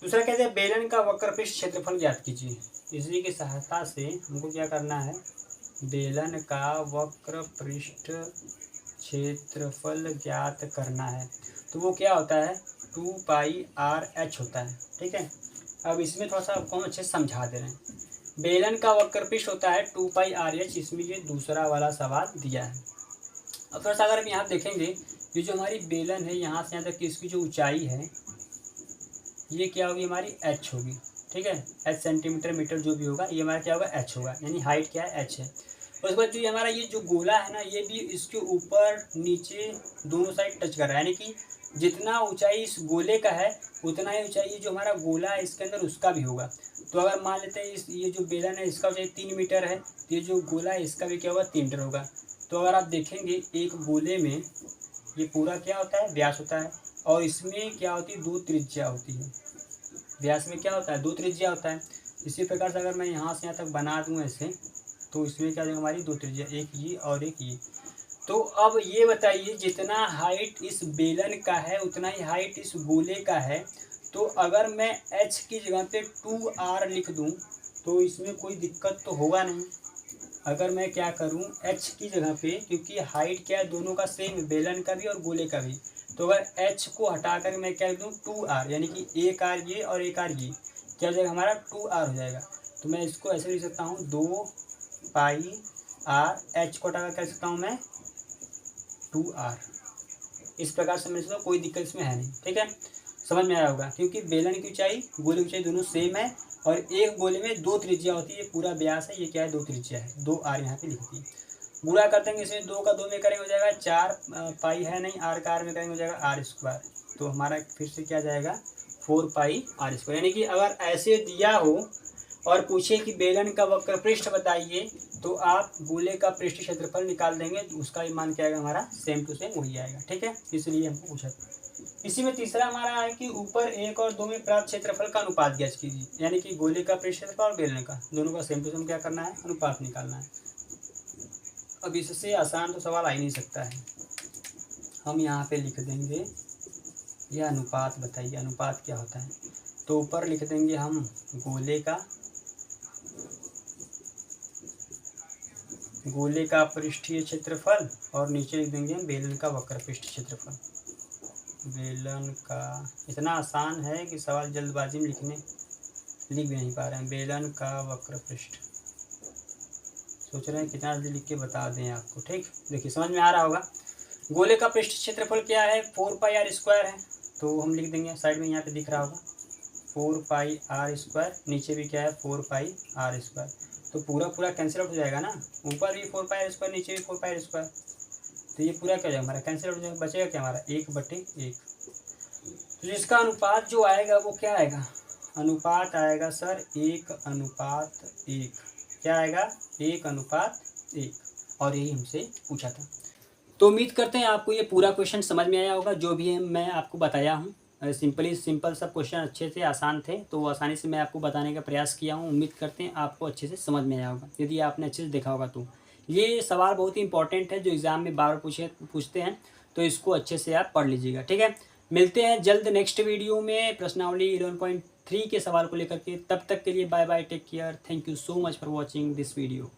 [SPEAKER 1] दूसरा कहते हैं बेलन का वक्रपृष्ठ क्षेत्रफल ज्ञात कीजिए। इसी की सहायता से हमको क्या करना है, बेलन का वक्र पृष्ठ क्षेत्रफल ज्ञात करना है। तो वो क्या होता है, 2 पाई आर एच होता है, ठीक है। अब इसमें थोड़ा सा आपको हम अच्छे से समझा दे रहे हैं। बेलन का वक्र पृष्ठ होता है 2 पाई आर एच, इसमें ये दूसरा वाला सवाल दिया है। अब थोड़ा सा अगर हम यहाँ देखेंगे, ये जो हमारी बेलन है यहाँ से यहाँ तक की इसकी जो ऊंचाई है ये क्या होगी, हमारी एच होगी, ठीक है। एच सेंटीमीटर मीटर जो भी होगा, ये हमारा क्या होगा, एच होगा, यानी हाइट क्या है, एच है। उसके बाद जो हमारा ये जो गोला है ना, ये भी इसके ऊपर नीचे दोनों साइड टच कर रहा है, यानी कि जितना ऊंचाई इस गोले का है उतना ही ऊंचाई जो हमारा गोला है इसके अंदर उसका भी होगा। तो अगर मान लेते हैं ये जो बेलन है इसका ऊंचाई 3 मीटर है, तो ये जो गोला है इसका भी क्या होगा, 3 मीटर होगा। तो अगर आप देखेंगे एक गोले में ये पूरा क्या होता है, व्यास होता है, और इसमें क्या होती है, 2 त्रिज्या होती है। व्यास में क्या होता है, 2 त्रिज्या होता है। इसी प्रकार से अगर मैं यहाँ से यहाँ तक बना दूँ ऐसे, तो इसमें क्या हो जाएगा, हमारी 2 त्रिज्या, एक ये और एक ये। तो अब ये बताइए, जितना हाइट इस बेलन का है उतना ही हाइट इस गोले का है। तो अगर मैं h की जगह पे 2r लिख दूं तो इसमें कोई दिक्कत तो होगा नहीं। अगर मैं क्या करूं, h की जगह पे, क्योंकि हाइट क्या है दोनों का सेम, बेलन का भी और गोले का भी, तो अगर h को हटा कर मैं क्या लिख दूँ, 2r, यानी कि एक r ये और एक r ये, क्या हो जाएगा हमारा 2r हो जाएगा। तो मैं इसको ऐसे लिख सकता हूँ, 2 पाई r, h को हटा कर कह सकता हूँ मैं 2r। इस प्रकार से मेरे से कोई दिक्कत इसमें है नहीं, ठीक है, समझ में आया होगा। क्योंकि बेलन की ऊंचाई गोले की ऊंचाई दोनों सेम है, और एक गोले में 2 त्रिज्या होती है, पूरा व्यास है, ये क्या है, 2 त्रिज्या है, 2r यहाँ पे लिख दी। गुणा कर देंगे इसमें, 2 का 2 में करेंगे हो जाएगा 4 पाई है नहीं, r का r में करेंगे हो जाएगा आर स्क्वायर। तो हमारा फिर से क्या जाएगा, 4 पाई आर स्क्वायर। यानी कि अगर ऐसे दिया हो और पूछे कि बेलन का वक्र पृष्ठ बताइए, तो आप गोले का पृष्ठ क्षेत्रफल निकाल देंगे, तो उसका मान क्या आएगा, हमारा सेम टू सेम वही आएगा, ठीक है। इसलिए हमको पूछा। इसी में तीसरा हमारा है कि ऊपर 1 और 2 में प्राप्त क्षेत्रफल का अनुपात ज्ञात कीजिए। यानी कि गोले का पृष्ठ क्षेत्रफल और बेलन का, दोनों का सेम टू सेम क्या करना है, अनुपात निकालना है। अब इससे आसान तो सवाल आ ही नहीं सकता है। हम यहाँ पे लिख देंगे, यह अनुपात बताइए, अनुपात क्या होता है। तो ऊपर लिख देंगे हम गोले का पृष्ठीय क्षेत्रफल, और नीचे लिख देंगे हम बेलन का वक्र पृष्ठ क्षेत्रफल। बेलन का, इतना आसान है कि सवाल जल्दबाजी में लिख भी नहीं पा रहे हैं। बेलन का वक्र पृष्ठ, सोच रहे हैं कितना जल्दी लिख के बता दें आपको, ठीक। देखिए समझ में आ रहा होगा। गोले का पृष्ठ क्षेत्रफल क्या है, 4 पाई आर स्क्वायर है। तो हम लिख देंगे साइड में, यहाँ पे दिख रहा होगा 4 पाई आर स्क्वायर, नीचे भी क्या है 4 पाई आर स्क्वायर। तो पूरा कैंसिल आउट हो जाएगा ना, ऊपर भी 4 पाई आर स्क्वायर, नीचे भी 4 पाई आर स्क्वायर। तो ये पूरा क्या हो जाएगा, हमारा कैंसिल आउट हो जाएगा, बचेगा क्या हमारा 1/1। तो जिसका अनुपात जो आएगा वो क्या आएगा, अनुपात आएगा सर 1:1। क्या आएगा, 1:1। और यही हमसे पूछा था। तो उम्मीद करते हैं आपको ये पूरा क्वेश्चन समझ में आया होगा, जो भी है मैं आपको बताया हूँ। सिंपल सब क्वेश्चन अच्छे से आसान थे, तो आसानी से मैं आपको बताने का प्रयास किया हूँ। उम्मीद करते हैं आपको अच्छे से समझ में आया होगा। यदि आपने अच्छे से देखा होगा तो ये सवाल बहुत ही इंपॉर्टेंट है, जो एग्ज़ाम में बार पूछते हैं, तो इसको अच्छे से आप पढ़ लीजिएगा, ठीक है। मिलते हैं जल्द नेक्स्ट वीडियो में प्रश्नावली 11.3 के सवाल को लेकर के। तब तक के लिए bye bye, take care, thank you so much for watching this video.